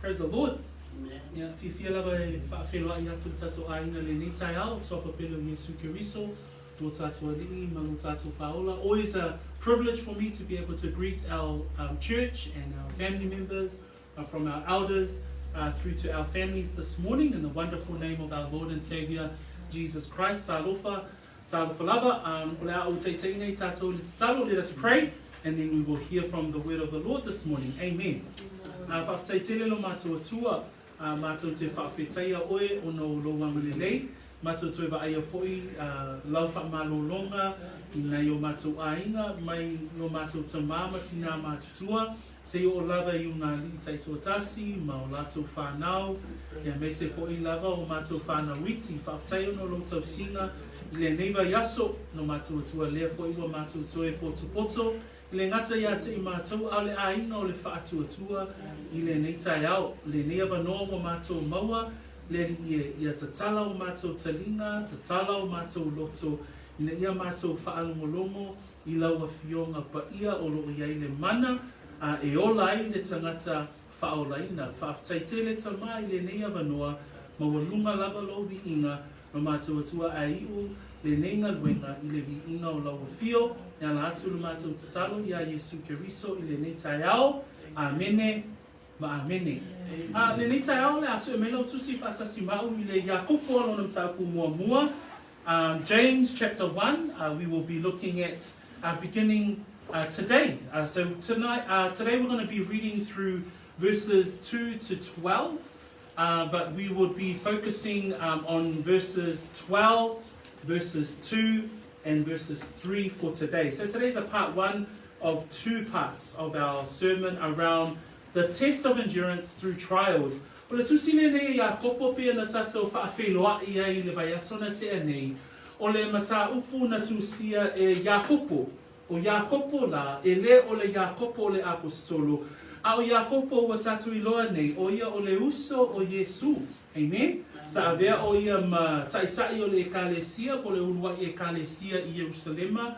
Praise the Lord. Yeah, if you feel like a fellow yatu tato aina le nitai out, so for pelo Yesu Kiriso, do tato alii, malu tato faola. Always a privilege for me to be able to greet our church and our family members, from our elders through to our families this morning in the wonderful name of our Lord and Savior Jesus Christ. Talofa lava. Let us pray, and then we will hear from the word of the Lord this morning. Amen. Mātou te whawhetaia oe o no loa malelei. Mātou te wa aia foi lau whamalolonga i nei o mātou ainga mai no mātou te māma tina mātutua. Se o lava i una li tai tuatasi, ma o lātou whanau. Ia me se foi lava o mātou whanau iti. Whawhetaia no lo tau singa. I le neiva yaso no mātou atua lea foi ua mātou toe poto. I le ngata ia te i mātou au le ainga o le whaatuatua. I le nei tai au, le nei avanoa o mātou maua, le ia te tala o mātou talinga, te tala o mātou loto, i le ia mātou whaalongolongo, i laua fionga pa ia o lo iai le mana, e ola ai le tangata whaolaina. Whaaftaitele tamai le nei avanoa, maua lunga lava lo vi inga, no mātou atua a iu, le nei ngaluenga i le vi inga o laua fio, e ala atu le mātou tatalo ia Yesu Kiriso i le nei tai au, amene. Amene. Le ni tai au le aso e melo tusi whatasi mau i le Iakopo alona mtaku mua. James chapter 1, we will be looking at beginning today. So today we're going to be reading through verses 2 to 12, but we will be focusing on verses 12, verses 2, and verses 3 for today. So today's a part 1 of 2 parts of our sermon around the test of endurance through trials. O le tusine nei Iakopo pia na tatou whaawheloa ia I le vaiasona te anei. O le mata upu na tusia e Iakopo. O Iakopo la, e le o le Iakopo le apostolo. A o Iakopo wa tatu iloa nei, o ia o le uso o Yesu. Amen? Sa avea o ia ma taitai o le ekalesia, po le ulua I ekalesia I Jerusalema.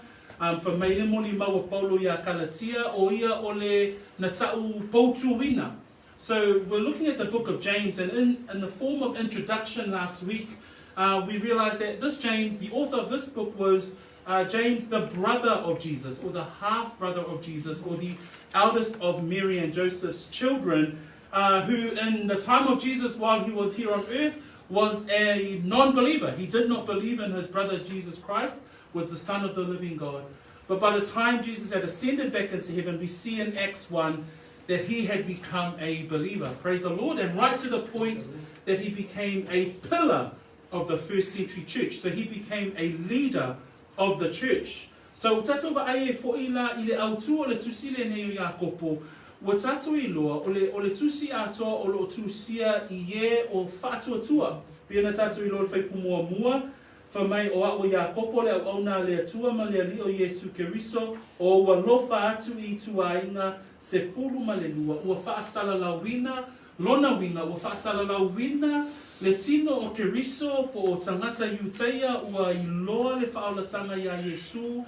For meile moli maua Paulo ia Kalatia o ia ole na tau poutuina. So we're looking at the book of James, and in the form of introduction last week, we realized that this James, the author of this book, was James, the brother of Jesus, or the half-brother of Jesus, or the eldest of Mary and Joseph's children, who in the time of Jesus, while he was here on earth, was a non-believer. He did not believe in his brother Jesus Christ, was the Son of the living God. But by the time Jesus had ascended back into heaven, we see in Acts 1 that he had become a believer. Praise the Lord. And right to the point that he became a pillar of the first century church. So he became a leader of the church. So tato wa ae fo'ila I le autu o le tusi le neo Iakopo. Wa tato I loa o le tusi atoa o lo tusia I ye o whātuatua. Pia na tato I loa whaipu mua. Whamai o a o Iakopo le au na le atua ma le ali o Yesu Kiriso o ua lofa atu I tuainga se fulu ma le lua. Ua whaasala lawina, lona winga, ua whaasala lawina le tino o Kiriso po o tangata iuteia ua I loa le whaolatanga ia Yesu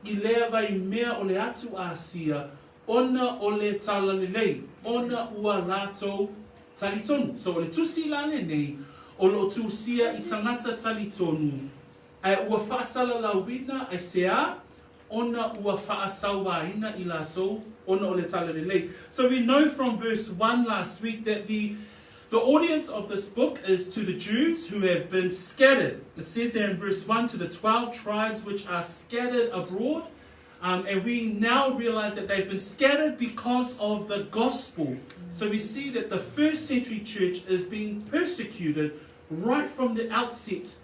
I lea vai mea o le atu Asia, ona o le talalelei, ona ua lato talitonu. So o le tusi lane nei, o lo tusia I tangata talitonu. Ai ua whaasala lawina ai sea, ona ua whaasawaina I lato, ona o le talalelei. So we know from verse 1 last week that the audience of this book is to the Jews who have been scattered. It says there in verse 1, to the 12 tribes which are scattered abroad. And we now realize that they've been scattered because of the gospel. So we see that the first century church is being persecuted right from the outset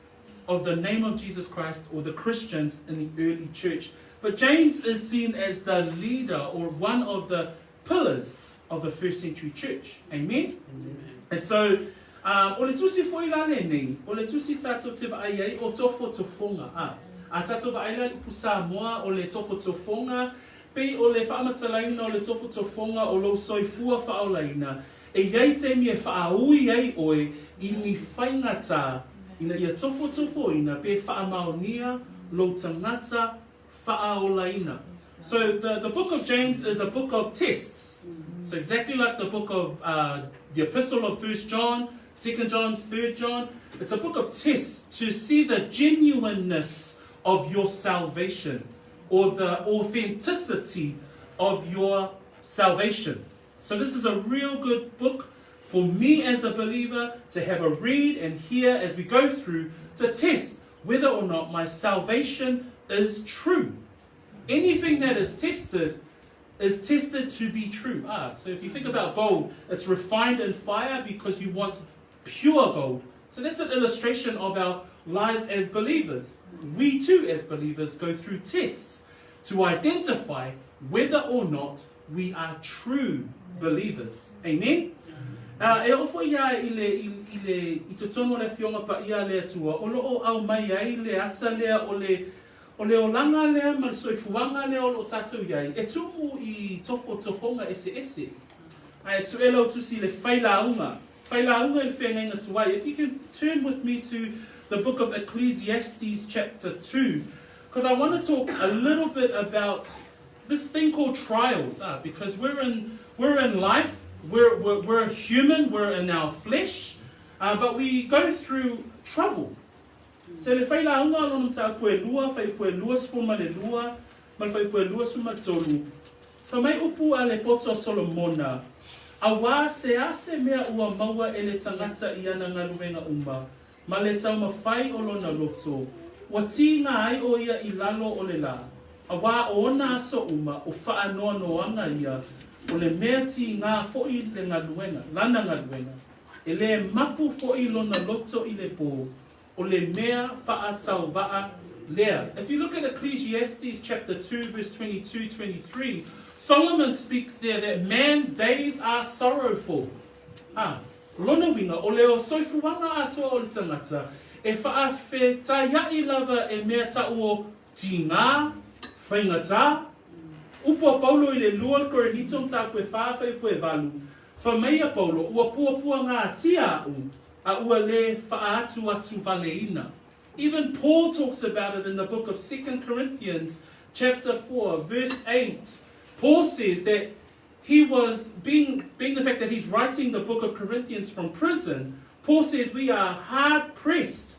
of the name of Jesus Christ, or the Christians in the early church. But James is seen as the leader or one of the pillars of the first century church. Amen? Amen. And so, o le tusi foi lane nei, o le tusi tato te vaai o tofotofoga. A tato vaai I pu Samoa o le tofotofoga, pe o le whaamatalaina o le tofotofoga o lo soifua whaolaina. E iei te mi e whaaui ei oe I ni whaingata, ina ia tofotofo ina pe whaamaonia lo tangata fa'aolaina. So the book of James is a book of tests. So exactly like the book of the epistle of 1 John, 2 John, 3 John, it's a book of tests to see the genuineness of your salvation or the authenticity of your salvation. So this is a real good book for me as a believer to have a read and hear as we go through to test whether or not my salvation is true. Anything that is tested to be true. So if you think about gold, it's refined in fire because you want pure gold. So that's an illustration of our lives as believers. We too as believers go through tests to identify whether or not we are true believers. Amen? E ofo ia i te tono le fionga pa ia le atua, o loo au mai ai le ata lea o le olanga lea ma le soifuanga lea o lo tātou iai. E tupu i tofotofoga ese. Ai suelo tusi le whailaunga i whenga tuai. If you can turn with me to the book of Ecclesiastes chapter 2, because I want to talk a little bit about this thing called trials, because we're in life, we're human, we're in our flesh, but we go through trouble. Se le whai la unga lonu ta koe lua, whai koe lua sfuma le lua, ma whai koe lua suma tolu. Whamai upu a le poto Solomona, a wā se ase mea ua maua e le tangata i ana ngā ruwenga umma, ma le tau ma whai o lona loto, wa ti ngā ai o ia I lalo o le la, a wā o ona aso umma o wha noa noanga ia, o le mea ti ngā fo'i le ngā ruwenga, lana ngā ruwenga, e le mapu fo'i lona loto I le pō, o le mea whaatau waa lea. If you look at Ecclesiastes chapter 2 verse 22-23, Solomon speaks there that man's days are sorrowful. Lona winga, o leo soifuanga atoa o le tangata, e whaawhetaiai lava e mea tau o tingā, faigata, upo Paulo I le lua Korinito mta koe whawhai koe walu, whameia Paulo, ua puapua ngā tia au, a ua le whaatu atu valeina. Even Paul talks about it in the book of 2 Corinthians chapter 4 verse 8. Paul says that he was, being the fact that he's writing the book of Corinthians from prison, Paul says we are hard pressed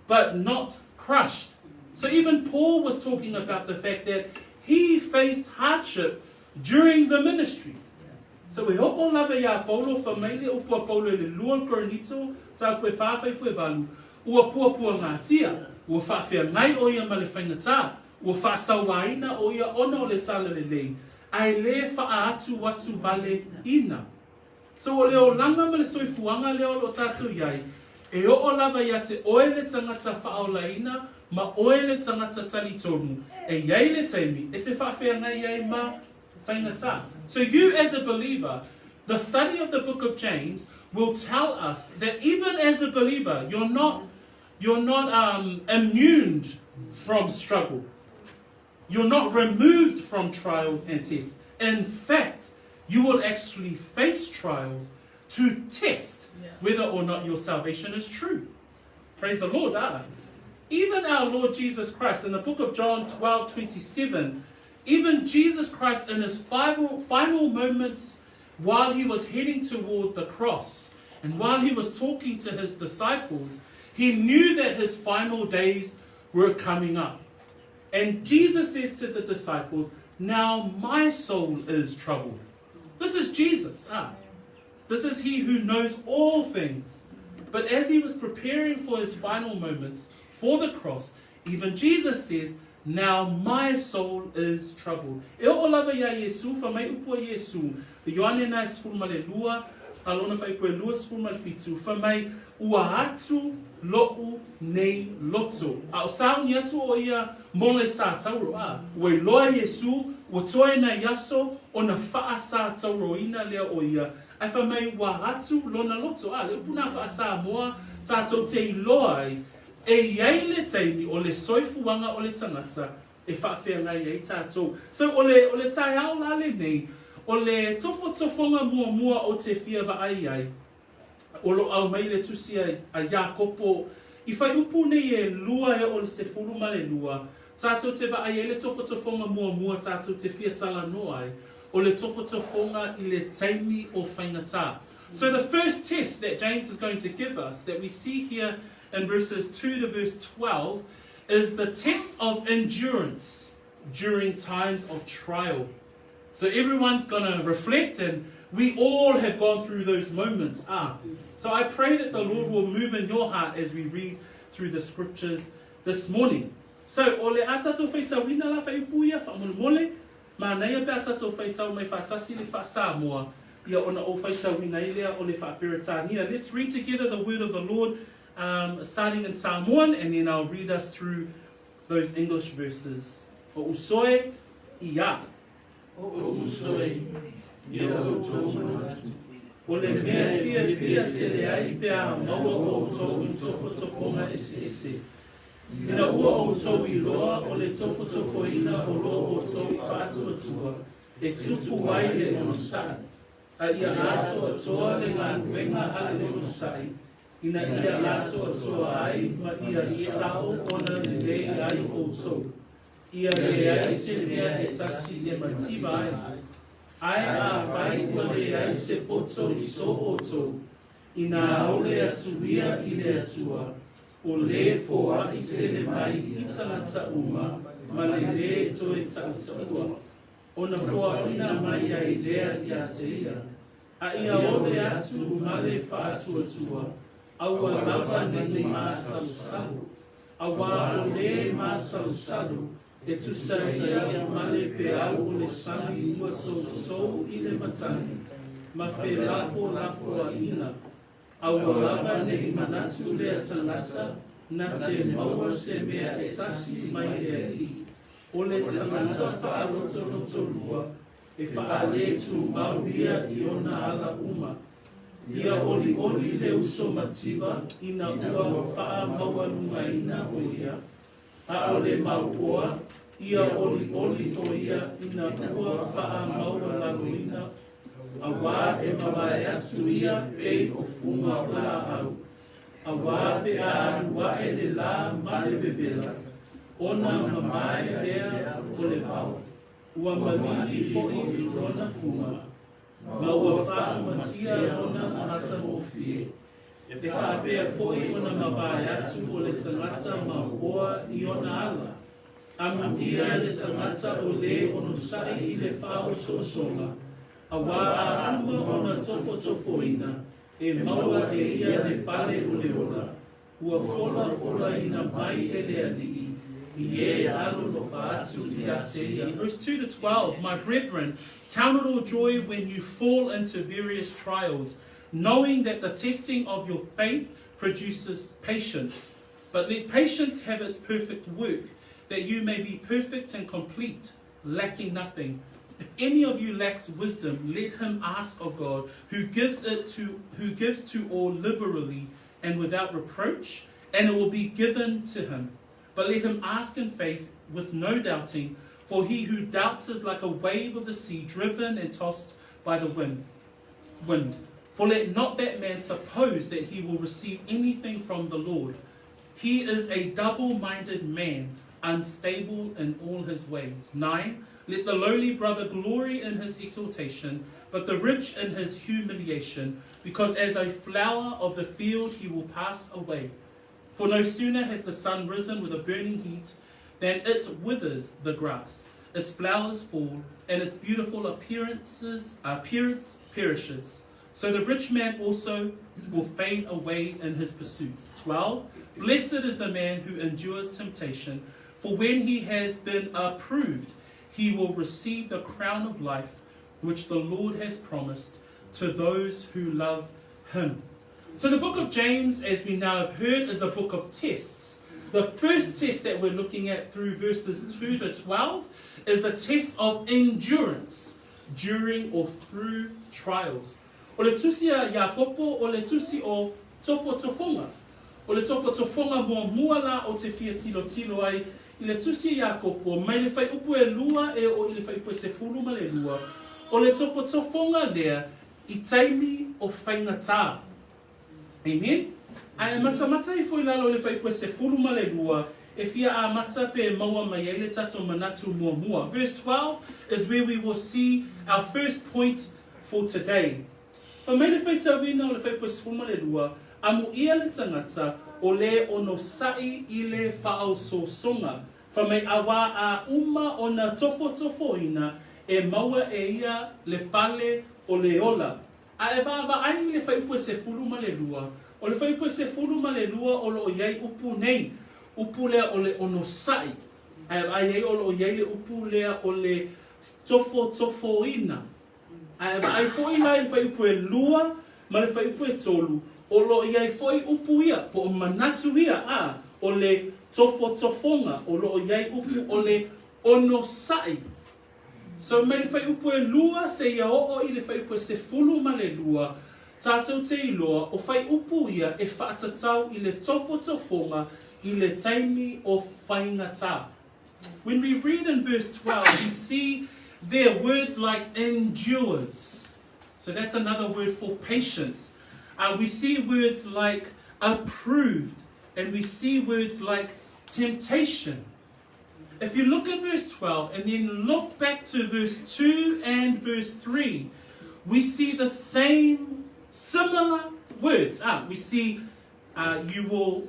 but not crushed. So even Paul was talking about the fact that he faced hardship during the ministry. So we hope all lava ya Paulo família upua Paulo le lua Korinito ta koe whawhai koe walu ua puapua ngā tia ua whawhia ngai o ia ma le whaingata ua whaasawaina o ia ona o le tala le lei ai le whaatu watu vale ina. So o leo langa ma le soifuanga leo lo tātou iai e o lava ia te oe le tangata whaolaina ma oe le tangata talitonu e iai le taimi e te whawhia ngai iai ma whaingata. So you as a believer, the study of the book of James will tell us that even as a believer, you're not immune from struggle. You're not removed from trials and tests. In fact, you will actually face trials to test whether or not your salvation is true. Praise the Lord. Even our Lord Jesus Christ, in the book of John 12:27, even Jesus Christ in his final moments while he was heading toward the cross and while he was talking to his disciples, he knew that his final days were coming up. And Jesus says to the disciples, now my soul is troubled. This is Jesus. This is he who knows all things. But as he was preparing for his final moments for the cross, even Jesus says, now my soul is troubled. E o lava ia Yesu, whamai upua Yesu, the Ioane nai sfulma le lua, alona whai koe lua sfulma le fitu, whamai ua atu lo'u nei loto. A o sauni atu o ia mole sa tauro. Ua loa Yesu, ua toe na yaso, o na wha sa tauro ina lea o ia. Ai whamai ua atu lona loto. Le upuna wha sa moa, tātou te iloai, e iai le taimi o le soifuanga o le tangata e whaafea ngai iai tātou. So o le tai au lale nei, o le tofotofoga mua o te fia wa ai, o lo au mai le tusi a Iakopo, I whai upu nei e lua e o le sefulu ma le lua, Tātou te wa ai le tofotofonga mua tātou te whiatala noai, o le tofotofonga I le taimi o faigata. So the first test that James is going to give us, that we see here in verses 2 to verse 12, is the test of endurance during times of trial. So everyone's going to reflect, and we all have gone through those moments. So I pray that the Lord will move in your heart as we read through the scriptures this morning. So, ole atato feita wina la faipuia fa mole, ma nei pe atato feita mai fatasi le fa Samoa. Ia ona o feita wina ilea ole fa Peritania. Let's read together the word of the Lord, starting in Samoan, and then I'll read us through those English verses. O usoe ia. O usoe ia o tō. Ole mea fia te leai pea maua o tō I tofotofonga ese. Ina ua o tō I loa o le tofotofoina o loa o tō I whātuatua. E tupu wai le ono sai. A ia ato atoa le ngā nuenga ale le ono sai. Ina ia ato atoa ai ma ia sao ona le ai o tō. Ia le ai se mea e tasi le mativa ai. Ai a whai ua le ai se poto I so o tō. Ina ole atuia I le atua. O le foa I tele mai I tangata uma, ma le le toe tautua. O na foa ina mai ai lea I a te ia. A ia ole atu ma le whaatuatua. Aua lava nei ma salu. Awa o le ma salu. E tu saia ma le peau o le sami ua so I le matani. Ma fe lafo a ina. Aua lava nei manatu lea tangata, na te maua se mea e tasi mai lea I. O le tangata whaaloto lua, e whaale tu mauia I ona ala uma. Ia oli le uso mativa, ina ua wha maua lunga ina o ia. A o le mauoa, ia oli o ia, ina ua wha maua laluina. A wā e mawai atu ia pei o funga o la au. A wā pe a wā e le la ma le bevela. Ona mamai lea o le pau. Ua malili fo'i I lona funga. Ma ua wha matia ona mata mo fie. E wha pea fo'i ona mawai atu o le tangata ma oa I ona ala. A ia le tangata o le ono sai I le whao songa. A wā a uma ona tofotofoina, e maua e ia le pale o le ola. Ua fola ina mai e le alii, I e alo no whaatu I a te ia. Verse 2 to 12, my brethren, count it all joy when you fall into various trials, knowing that the testing of your faith produces patience. But let patience have its perfect work, that you may be perfect and complete, lacking nothing. If any of you lacks wisdom, let him ask of God, who gives to all liberally and without reproach, and it will be given to him. But let him ask in faith with no doubting, for he who doubts is like a wave of the sea, driven and tossed by the wind. For let not that man suppose that he will receive anything from the Lord. He is a double-minded man, unstable in all his ways. 9. Let the lowly brother glory in his exhortation, but the rich in his humiliation, because as a flower of the field he will pass away. For no sooner has the sun risen with a burning heat than it withers the grass, its flowers fall, and its beautiful appearance perishes. So the rich man also will fade away in his pursuits. 12. Blessed is the man who endures temptation, for when he has been approved, he will receive the crown of life which the Lord has promised to those who love him. So the book of James, as we now have heard, is a book of tests. The first test that we're looking at through verses 2 to 12 is a test of endurance during or through trials. O le tusi a Iakopo, o le tusi o tofotofoga. O le tofotofoga mua la o te fia tilo ai. I le tusi Iakopo, mai le fai upu e lua e o I le fai upu e se fulu ma le lua. O le tofotofoga lea, I taimi o faigata. Amen? Ai matamata I foi lalo le fai upu e se fulu ma le lua, if ia a mata pe maua mai ele tato manatu mua mua. Verse 12 is where we will see our first point for today. Fa mele whai tawina o le whai pasifuma le lua, amu ia le tangata o le ono sai i le whaau so songa. Fa mai awa a uma o na tofotofoina e maua e ia le pale o le ola. A e wa ai le whai se fulu ma le lua. O le whai se fulu ma le lua o lo iai upu nei. Upu lea o le ono sai. A iai o lo iai le upu lea o le tofotofoina. Ai foi lai fai upu e lua, ma le fai upu e tolu. O lo iai foi upu ia, po o manatu ia, o le tofotofonga, o lo iai upu o le ono sai. So me le fai upu e lua, se ia o i le fai upu e se fulu ma le lua, tātou te iloa, o fai upu ia e whaatatau i le tofotofonga, i le taimi o faigata. When we read in verse 12, we see there words like endures. So that's another word for patience. We see words like approved, and we see words like temptation. If you look at verse 12 and then look back to verse 2 and verse 3, we see the same similar words. We see you will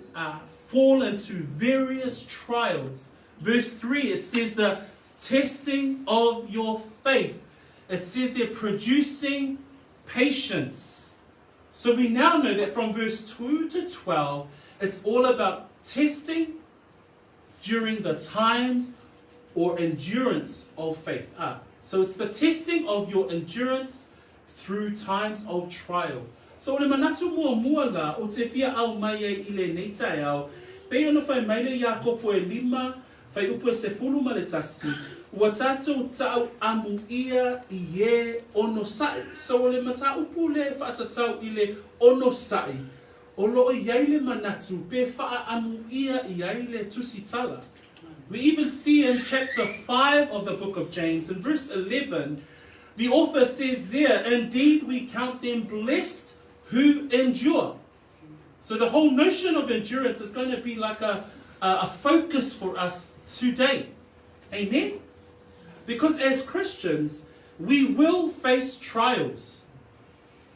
fall into various trials. Verse 3, it says the testing of your faith. It says they're producing patience. So we now know that from verse 2 to 12, it's all about testing during the times or endurance of faith. So it's the testing of your endurance through times of trial. So le manatu mua la o te fia au mai e ile nei tai au, pe ono fai mai le Iakopo e 5, fai upu e se fulu ma le tasi, ua tātou tau amu ia I e ono sai. So le mata upu le whaatatau I le ono sai, o loo iai le manatu, pe wha amu ia iai le tusitala. We even see in chapter 5 of the book of James, in verse 11, the author says there, indeed we count them blessed who endure. So the whole notion of endurance is going to be like a focus for us today. Amen? Because as Christians, we will face trials.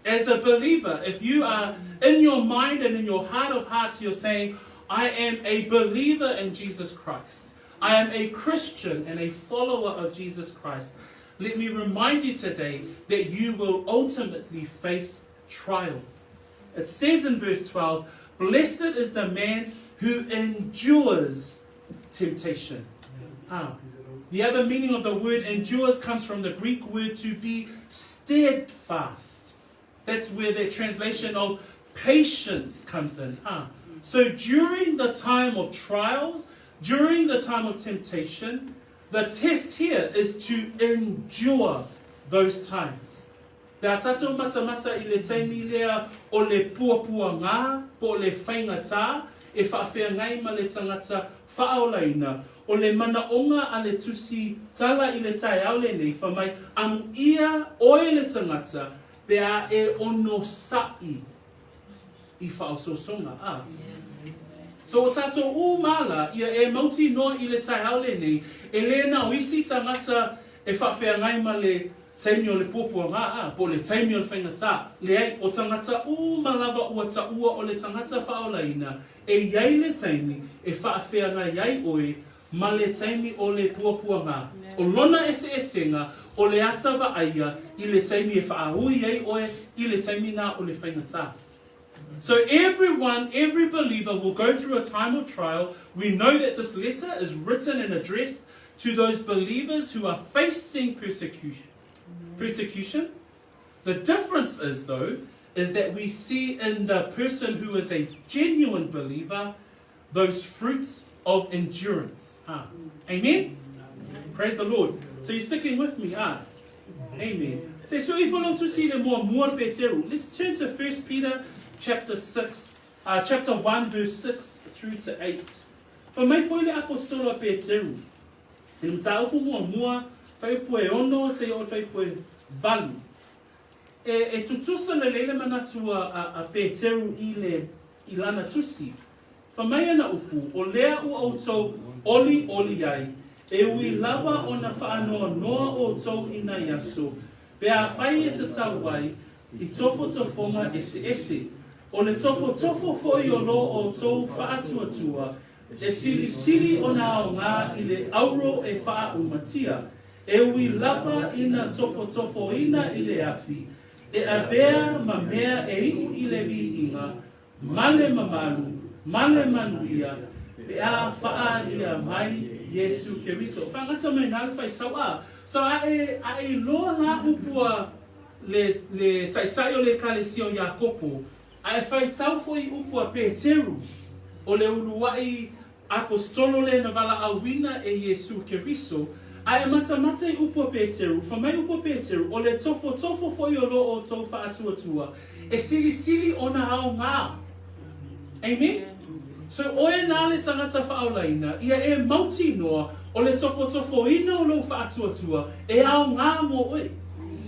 As a believer, if you are in your mind and in your heart of hearts, you're saying, I am a believer in Jesus Christ. I am a Christian and a follower of Jesus Christ. Let me remind you today that you will ultimately face trials. It says in verse 12, blessed is the man who endures temptation. The other meaning of the word endures comes from the Greek word to be steadfast. That's where the translation of patience comes in. So during the time of trials, during the time of temptation, the test here is to endure those times. Pea tatou mata I le taimi lea o le puapua ngā, po le faigata, e whaafea ngai ma le tangata whaaolaina, o le mana onga a le tusi tala I le tai au le nei, whamai amu ia oe le tangata, pea e ono sai I whaososonga. So o tātou mala, ia e mauti noa I le tai au le nei, e le na o isi tangata e whaafea ngai ma le taimi o le pōpua ngā, po le taimi o le whaingata, le ai o tangata malawa ua taua o le tangata whaolaina, e iai le taimi e whaafea ngā iai oe, ma le taimi o le pōpua ngā. O lona esenga, o le atawa aia, I le taimi e whaahui iai oe, I le taimi ngā o le whaingata. So everyone, every believer will go through a time of trial. We know that this letter is written and addressed to those believers who are facing persecution. The difference is, though, is that we see in the person who is a genuine believer those fruits of endurance. Amen? Praise the Lord. So you're sticking with me, Amen. So if we want to see the more peteru, let's turn to 1 Peter chapter 1 verse 6 through to 8. For mai foi le apostolo Peteru. E mta upu mua fai pue ono se o fai pue valu. E tutusa le leile manatua a Peteru I lana tusi. Whamai ana upu, o lea u autou oli ai, e ui lawa o na whaanoa noa o tau ina yaso, pe a whai e te tau ai, I tofotofoga ese. O le tofotofo foi o lo o tau whaatuatua, e sili o na ao ngā I le auro e wha umatia, e ui lapa ina tofotofo ina I le afi, e a bea ma mea e I le vi inga, male mamalu, male manuia, pe a wha ia mai Yesu Keriso. Whangata mai nā whai tau a. So a loa ngā upua le taitai o le kalesio Iakopo, a whai tau foi upua Peteru, o le uluai apostolo le na vala awina e Yesu Keriso, a mata I upua Peteru, whamai upua Peteru, o le tofo foi o lo o tau whaatuatua, e sili o na hao ngā. Amen? So oe nā le tangata whaolaina, ia e mauti noa, o le tofo ina o lo whaatuatua, e ao ngā mo oe.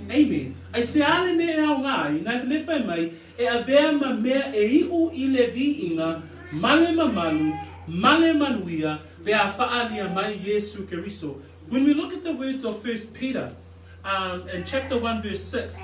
Amen. Ai se ale me e ao ngā, nai le whai mai, e a vea ma mea e iu I le vi inga, male mamalu, male manuia, vea whaalia mai Yesu Keriso. When we look at the words of 1 Peter, in chapter 1 verse 6,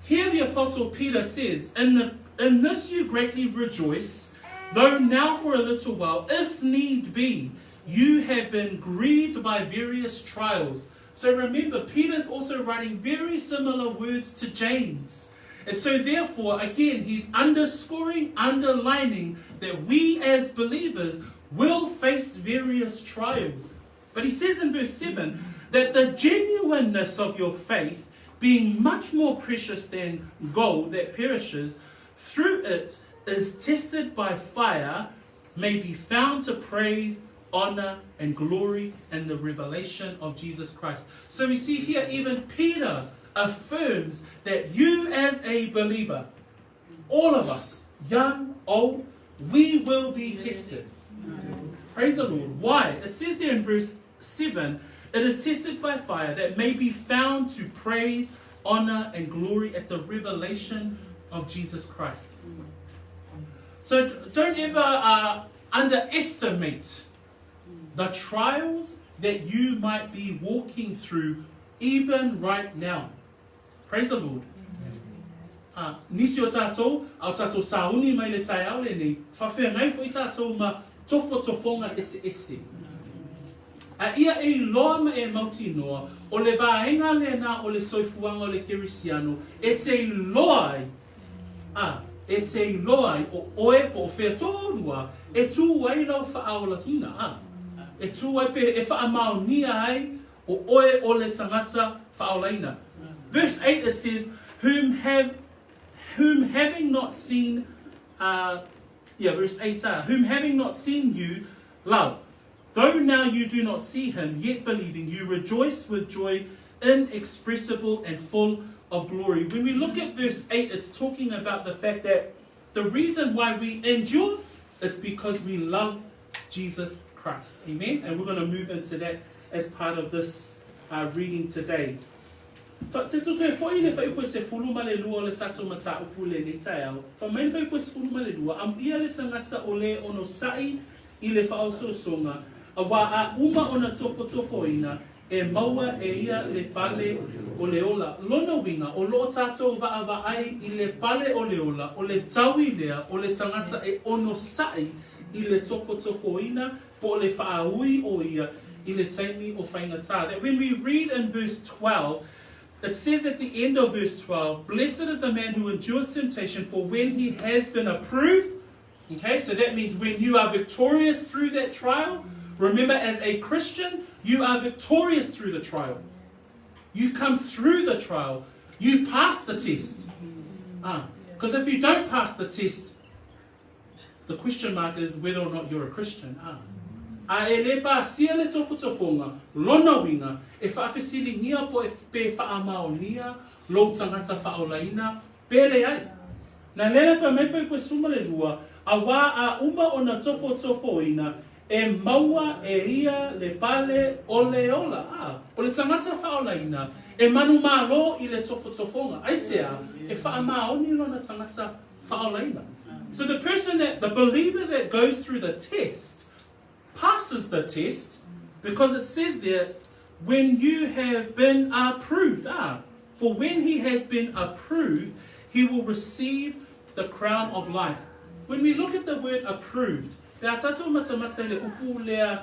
here the apostle Peter says, in this you greatly rejoice, though now for a little while, if need be, you have been grieved by various trials. So remember, Peter's also writing very similar words to James. And so therefore, again, he's underlining that we as believers will face various trials. But he says in verse 7 that the genuineness of your faith, being much more precious than gold that perishes, through it is tested by fire, may be found to praise, honor, and glory in the revelation of Jesus Christ. So we see here even Peter affirms that you as a believer, all of us, young, old, we will be tested. Praise the Lord. Why? It says there in verse 7, it is tested by fire that may be found to praise, honor, and glory at the revelation of Jesus Christ. So don't ever underestimate the trials that you might be walking through even right now. Praise the Lord. Nisi o tātou, au tātou sauni mai le tai au le nei, whawhea ngai fo I tātou ma tofotofoga ese. A ia e loa ma e mauti noa, o le vaenga le na o le soifuanga o le kerisiano, e te loai, e te loai o oe po whea tōrua, e tū ai lau whaawalatina, e tū ai pe e whaamaunia ai, o oe o le tangata whaolaina. Verse 8 it says, whom having not seen, verse 8, whom having not seen you love, though now you do not see him, yet believing, you rejoice with joy inexpressible and full of glory. When we look at verse 8, it's talking about the fact that the reason why we endure, it's because we love Jesus Christ. Amen? And we're going to move into that as part of this reading today. Fa te tutu e foi le fa ipo se fulu ma le lua le tatou mata upu le ne tai au. Fa mai fa ipo se fulu ma le lua am ia le tangata o le ono sai I le fa auso songa a wa a uma ona tofotofoina e maua e ia le pale o le ola. Lona winga o lo tatou va ai I le pale o le ola o le taui lea o le tangata e ono sai I le tofotofoina po le whaaui o ia I le taimi o faigata. That when we read in verse 12, it says at the end of verse 12, blessed is the man who endures temptation, for when he has been approved, okay, so that means when you are victorious through that trial, remember as a Christian, you are victorious through the trial. You come through the trial. You pass the test. Because if you don't pass the test, the question mark is whether or not you're a Christian. A e le pa sia le tofotofoga, lona winga, e whaafesilingia po e pe whaamaonia, lo tangata whaolaina, pere ai. Na lele wha mewhai koe suma le lua, a wā a uma o na tofotofoina, e maua e ia le pale o le ola. O le tangata whaolaina, e manu malo I le tofotofoga. Ai sea, e whaamaoni lona tangata whaolaina. So the believer that goes through the test, passes the test, because it says there, when you have been approved. For when he has been approved, he will receive the crown of life. When we look at the word approved, pe a tatou matamata le upu lea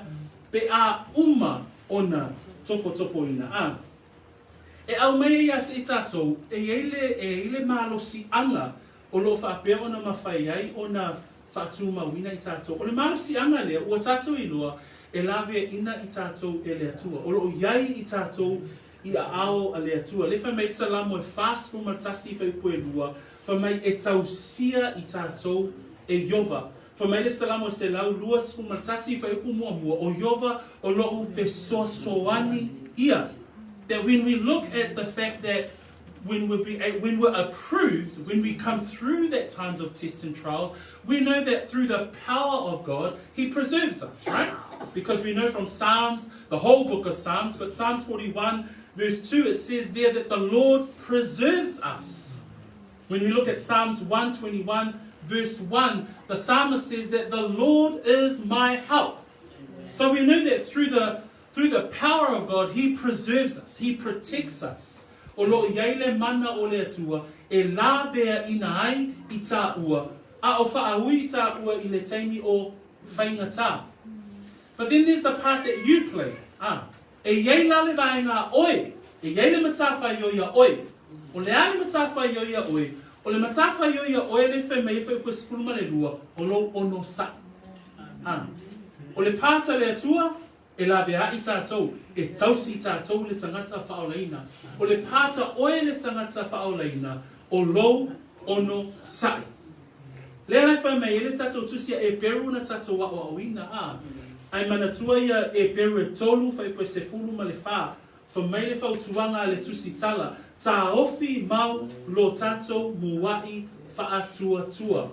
pe a uma ona tofotofoina. E au mai atu I tatou, e ele malosi anga o lo whaapea ona mawhai ai ona whaatu mawina I tatou. O le malosi anga lea, ua tatou I loa, e lawe ina I tatou e lea tua. O lo iai I tatou I a ao a lea tua. Le wha mai salamo e fast from matasi whai pue lua, wha mai e tausia I tatou e yova. Wha mai le salamo se lau luas from matasi whai ku mua mua, o yova o lo pe soani ia. That when we look at the fact that when we're approved, when we come through that times of tests and trials, we know that through the power of God, He preserves us, right? Because we know from Psalms, the whole book of Psalms, but Psalms 41 verse 2, it says there that the Lord preserves us. When we look at Psalms 121 verse 1, the psalmist says that the Lord is my help. So we know that through the power of God, He preserves us. He protects us. O lo iaile mana o le atua, e la bea ina ai I tā ua, a o whaaui I tā ua I le taimi o faigata. But then there's the part that you play. E iei la le vaenga oi, e iei le matawhai ioia oi, o le ale matawhai ioia oi, o le matawhai ioia oi le whemei whai kua sipuluma le lua, o lo ono sa. O le pāta le atua, e la bea I tātou, e tausi I tātou le tangata whaolaina. O le pāta oe le tangata whaolaina, o lo ono sai. Lea lai whai mei, ele tātou tusia e peru na tātou wa o awina. Ai manatua ia e peru e tolu whai poe se fulu ma le wha. Wha mei le whau tuanga le tusi tala. Tā ofi mau lo tātou muwai wha atua tua.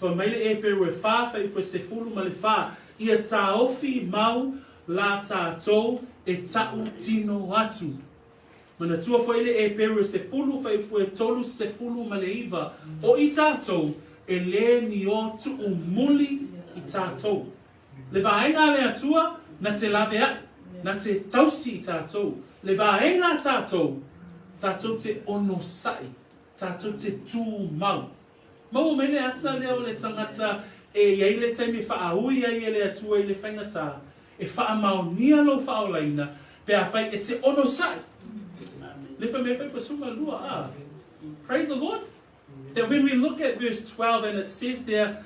Wha mei le e peru e wha whai poe se fulu ma le wha. Ia tā ofi mau la tātou e tau tino atu. Mana tua whaile e peru se fulu whai pue tolu se fulu ma le iwa. O I tātou e le ni o tu umuli I tātou. Le vaenga le atua na te lavea, na te tausi I tātou. Le vaenga tātou, tātou te ono sai, tātou te tū mau. Mau mene ata leo le tangata e iei le taimi whaaui ai le atua I le whaingata. E whaamaunia lo whaolaina, pe a whai e te ono sai. Le wha me whai pasuma lua. Praise the Lord. That when we look at verse 12 and it says there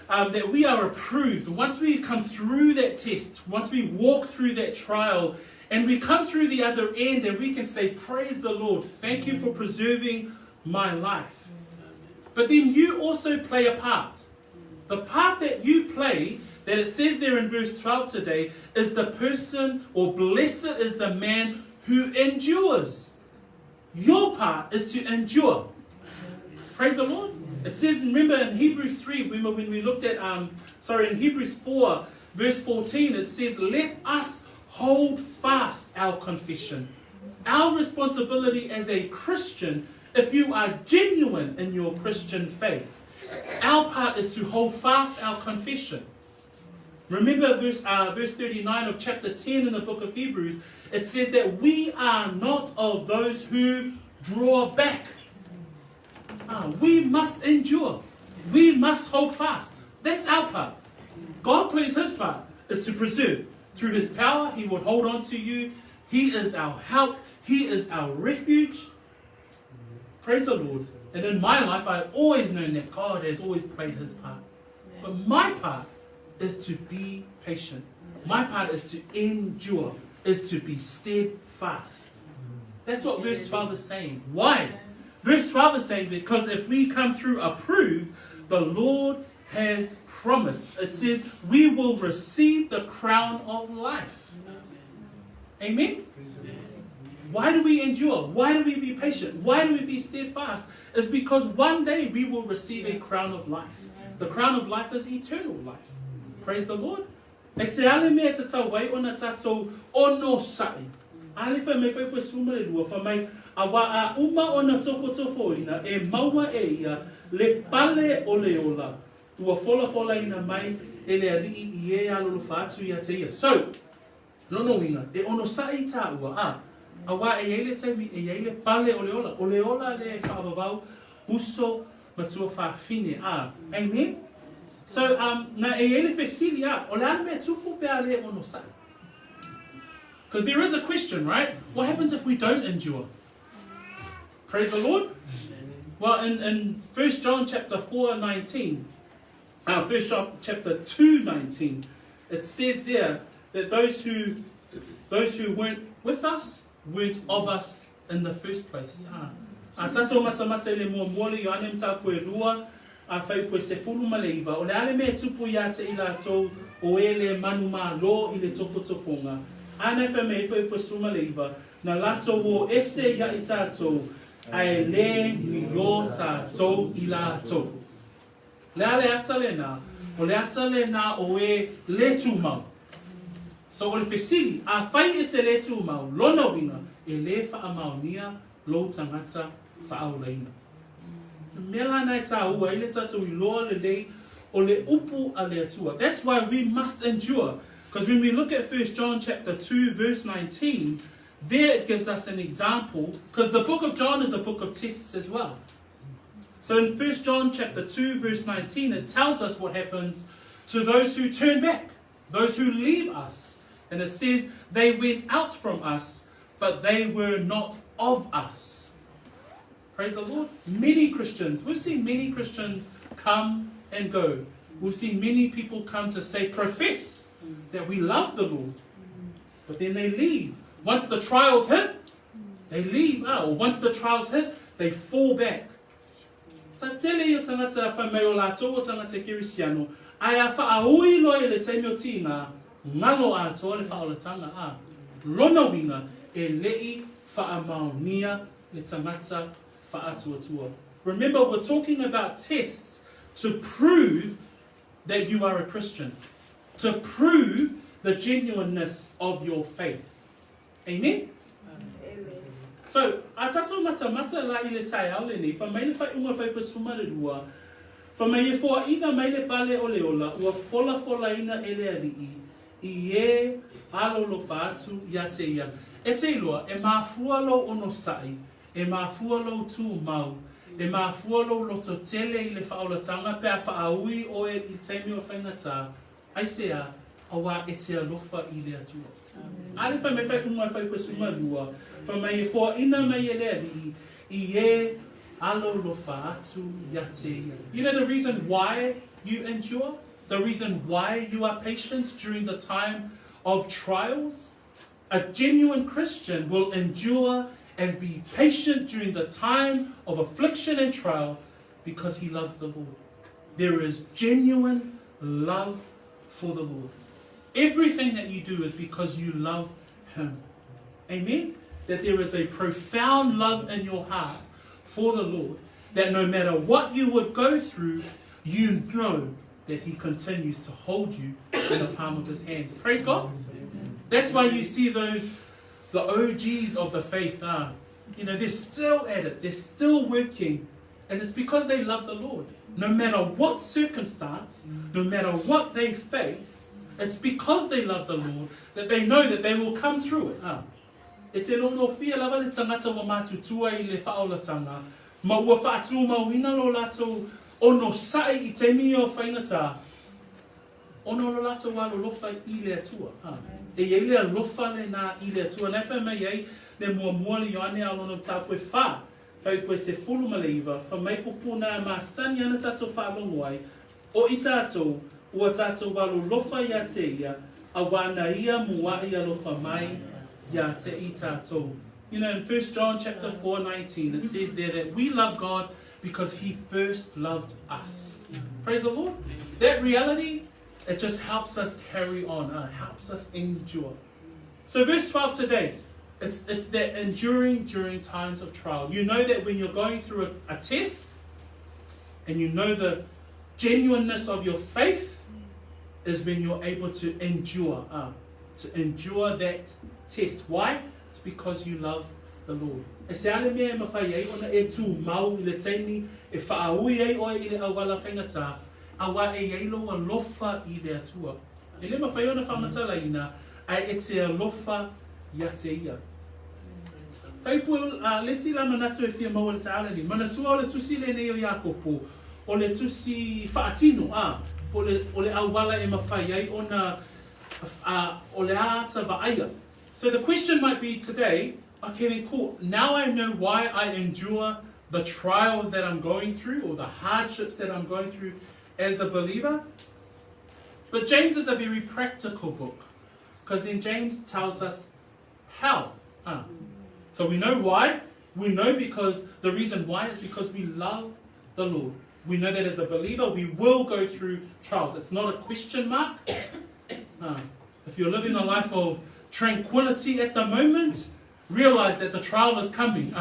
that we are approved, once we come through that test, once we walk through that trial, and we come through the other end and we can say, praise the Lord, thank you for preserving my life. But then you also play a part. The part that you play, that it says there in verse 12 today, is the person, or blessed is the man who endures. Your part is to endure. Praise the Lord. It says, remember in Hebrews 3, remember when we looked at, in Hebrews 4, verse 14, it says, let us hold fast our confession. Our responsibility as a Christian, if you are genuine in your Christian faith, our part is to hold fast our confession. Remember verse 39 of chapter 10 in the book of Hebrews, it says that we are not of those who draw back. We must endure. We must hold fast. That's our part. God plays His part, is to preserve. Through His power, He will hold on to you. He is our help. He is our refuge. Praise the Lord. And in my life, I've always known that God has always played His part. But my part is to be patient. My part is to endure, is to be steadfast. That's what verse 12 is saying. Why? Verse 12 is saying because if we come through approved, the Lord has promised. It says we will receive the crown of life. Amen? Why do we endure? Why do we be patient? Why do we be steadfast? It's because one day we will receive a crown of life. The crown of life is eternal life. Praise the Lord. E se ale mea te tau wai ona tatou ono sai. Ale wha me whai pua suma le lua. Wha mai Awa a uma o na tofotofoina e maua e ia le pale o le ola. Ua fola ina mai e le alii I e alolo fatu ia te ia. So, nono ina, e ono sa I ta ua awa e ele taimi e ele pale o le ola. O le ola le whaavavau uso matua whaafine Amen? So, na e ele fesili o le ane tupu pe ale ono sa. Because there is a question, right? What happens if we don't endure? Praise the Lord. Well, in 1 John chapter 4:19, 1 John chapter 2:19, it says there that those who weren't with us weren't of us in the first place. Tato matamata ele mua mole yo ane mta koe lua a whai koe se fulu maleiva. O le ale me tupu ia te ila tau o ele manuma lo I le tofotofoga. Ane wha me whai koe suma leiva na lato o ese ia I tatou ai le ni o tatou I latou. Le ale ata le na, o le ata le na o e le tūmau. So o le fesili, a whai e te le tūmau, lona wina, e le whaamaunia lo tangata whaaureina. Mela nai tā ua, i le tatou I loa le lei, o le upu a le atua. That's why we must endure. Because when we look at 1 John chapter 2 verse 19, there it gives us an example, because the book of John is a book of tests as well. So in 1 John chapter 2 verse 19, it tells us what happens to those who turn back, those who leave us. And it says, they went out from us, but they were not of us. Praise the Lord. Many Christians, we've seen many Christians come and go. We've seen many people come to say, profess that we love the Lord. But then they leave. Once the trials hit, they leave. Or once the trials hit, they fall back. Ta tele I tangata whamei o lātou o tangata Kirisiano, ai a whaaui loe le taimi o tina, ngalo a toa le whaolatanga Lona winga e lei whaamaunia le tangata whaatuatua. Remember, we're talking about tests to prove that you are a Christian, to prove the genuineness of your faith. Amen? So, a tatou mata la I le tai au le nei, wha mai le whai unga whai pasuma le rua, wha mai e fua ina mai le pale o le ola, ua fola ina e le alii, I e alolo whaatu ia te ia. E te iloa, e mafua lo ono sai, e mafua lo tū mau, e mafua lo loto tele I le whaolatanga, pe a whaaui o e I teimi o whainata, ai sea, awa e te alofa I le atua. Ale whai me whai unga whai pasuma lua, wha mai e fua ina mai e le alii, I e alolo whaatu ia te ia. You know the reason why you endure? The reason why you are patient during the time of trials? A genuine Christian will endure and be patient during the time of affliction and trial because he loves the Lord. There is genuine love for the Lord. Everything that you do is because you love Him. Amen? That there is a profound love in your heart for the Lord, that no matter what you would go through, you know that He continues to hold you in the palm of His hands. Praise God. That's why you see the OGs of the faith are, they're still at it. They're still working. And it's because they love the Lord. No matter what circumstance, no matter what they face, it's because they love the Lord that they know that they will come through it. E te lono fia lava le tangata wa matutua I le whaolatanga. Ma ua whaatu mauina lo lato ono sai I te mi o whainata. Ono lo lato wa lo lofa I le atua. E iei le lofa le na I le atua. Nei wha mai ei le mua li yoane alono ta koe wha. Whai koe se fulu maleiva. Wha mai upuna ma sani ana tato wha longo ai. O I tato ua tato wa lo lofa ia te ia. A wana ia mua ia lofa mai. Ya te I tatou. In 1 John chapter 4:19, it says there that we love God because He first loved us. Praise the Lord. That reality, it just helps us carry on, helps us endure. So verse 12 today, it's that enduring during times of trial. You know that when you're going through a test, and you know the genuineness of your faith, is when you're able to endure that test. Why? It's because you love the Lord. E se ale mea e mawhai ei, ona e tū mau I le taimi, e whaaui ei oe I le awala whaingata, awa e ei loa lofa I le atua. E le mawhai ona whamatala ina, ai e te alofa ia te ia. Taipu lesi la manatu e fia maua le taala ni. Manatua o le tusi le nei o Iakopo, o le tusi whaatino, o le awala e mawhai ai ona o le ata Vaega. So the question might be today, okay, cool, now I know why I endure the trials that I'm going through or the hardships that I'm going through as a believer. But James is a very practical book, because then James tells us how. So we know why. We know because the reason why is because we love the Lord. We know that as a believer we will go through trials. It's not a question mark. If you're living a life of tranquility at the moment, realize that the trial is coming.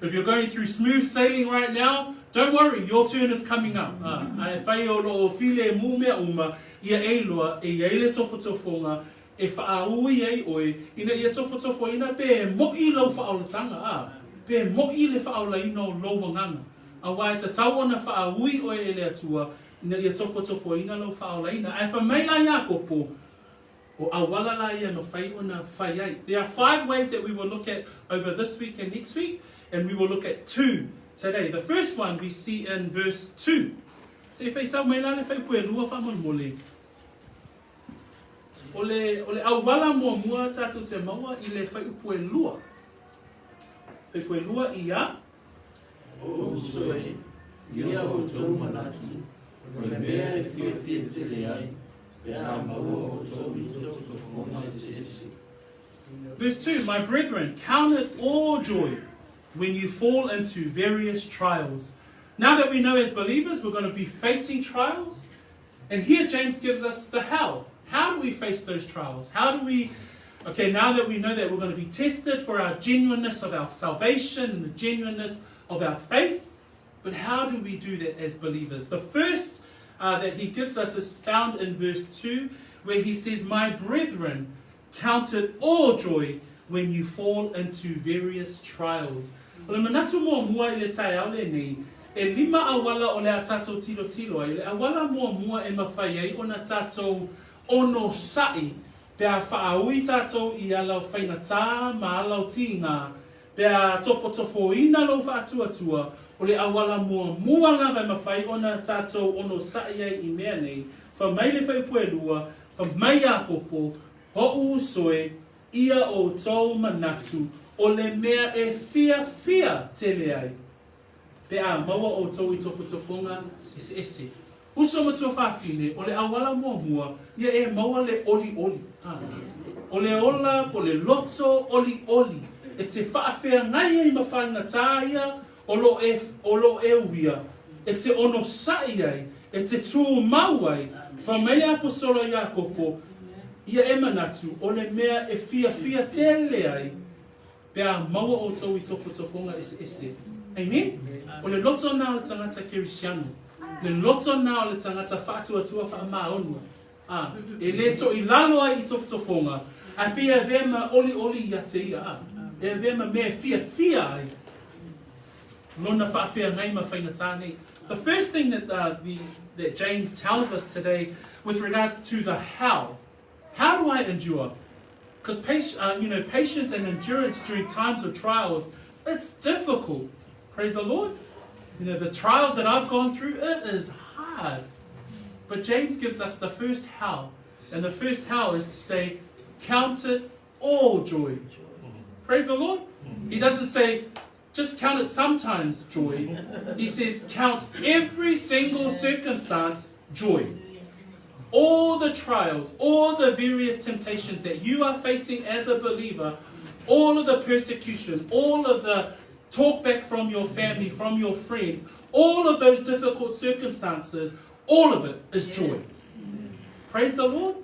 If you're going through smooth sailing right now, don't worry, your turn is coming up. Whai o lo file mumea uma, ia eiloa, e eile tofotofoga, e whaaui ei oe, ina ia tofotofo ina pe mo'i lau whaaolatanga, pe mo'i le whaolaina o lo wanganga. A wai ta tau ona whaaui oe e le atua, ina ia tofotofo ina lau whaolaina. Ai whamaila Iakopo, o awala la ia no whai ona whai ai. There are 5 ways that we will look at over this week and next week, and we will look at 2 today. The first one we see in verse 2. Se whai tau mai la le whai pue lua whamolmole. O le awala mua tātou te maua I le whai upue lua. Whai pue lua ia. O soe, ia o tō manatu, o le mea e fia te le ai, pe a maua o tō I tō whonga sesi. Verse 2, my brethren, count it all joy when you fall into various trials. Now that we know as believers we're going to be facing trials, and here James gives us the how. How do we face those trials? How do we, okay, now that we know that we're going to be tested for our genuineness of our salvation and the genuineness of our faith, but how do we do that as believers? The first that he gives us is found in verse 2, where he says, my brethren, count it all joy when you fall into various trials. O le manatu mua I le tai au le nei, e lima awala o le a tātou tilo ai, le awala mua e mawhai ai o na tātou ono sai, pea whaaui tātou I alau whainatā, ma alau tinga, pea tofo ina lo whaatuatua, o le awala mua ngā vai mawhai o na tātou ono sai ai I mea nei, wha mai le whai puelua, wha mai Iakopo, ho soe, ia o tō manatu, o le mea e fia tele ai. Pea maua o tō I tofotofonga, ese. Uso matua whawhine, o le awala mua, ia e maua le oli. O le ola, po le loto, oli. E te whaawhea ngai ai mawhanga tāia, o lo e uia. E te ono sai ai, e te tū mau ai, whamei apostolo Iakopo, ia e manatu, o le mea e fia tele ai, pea maua o tō I tofotofonga ese. Amen? O le loto nā le tangata kerisiano. Le loto nā o le tangata whātua whaamaonua. E le to I lalo ai I tofotofonga. A pia vema oli ia te ia. E vema mea fia ai. Lona whaafea ngai ma whaingatane. The first thing that James tells us today with regards to the how. How do I endure? Because patience and endurance during times of trials, it's difficult. Praise the Lord. The trials that I've gone through, it is hard. But James gives us the first how. And the first how is to say, count it all joy. Praise the Lord. He doesn't say, just count it sometimes joy. He says, count every single circumstance joy. All the trials, all the various temptations that you are facing as a believer, all of the persecution, all of the talk back from your family, from your friends, all of those difficult circumstances, all of it is joy. Praise the Lord.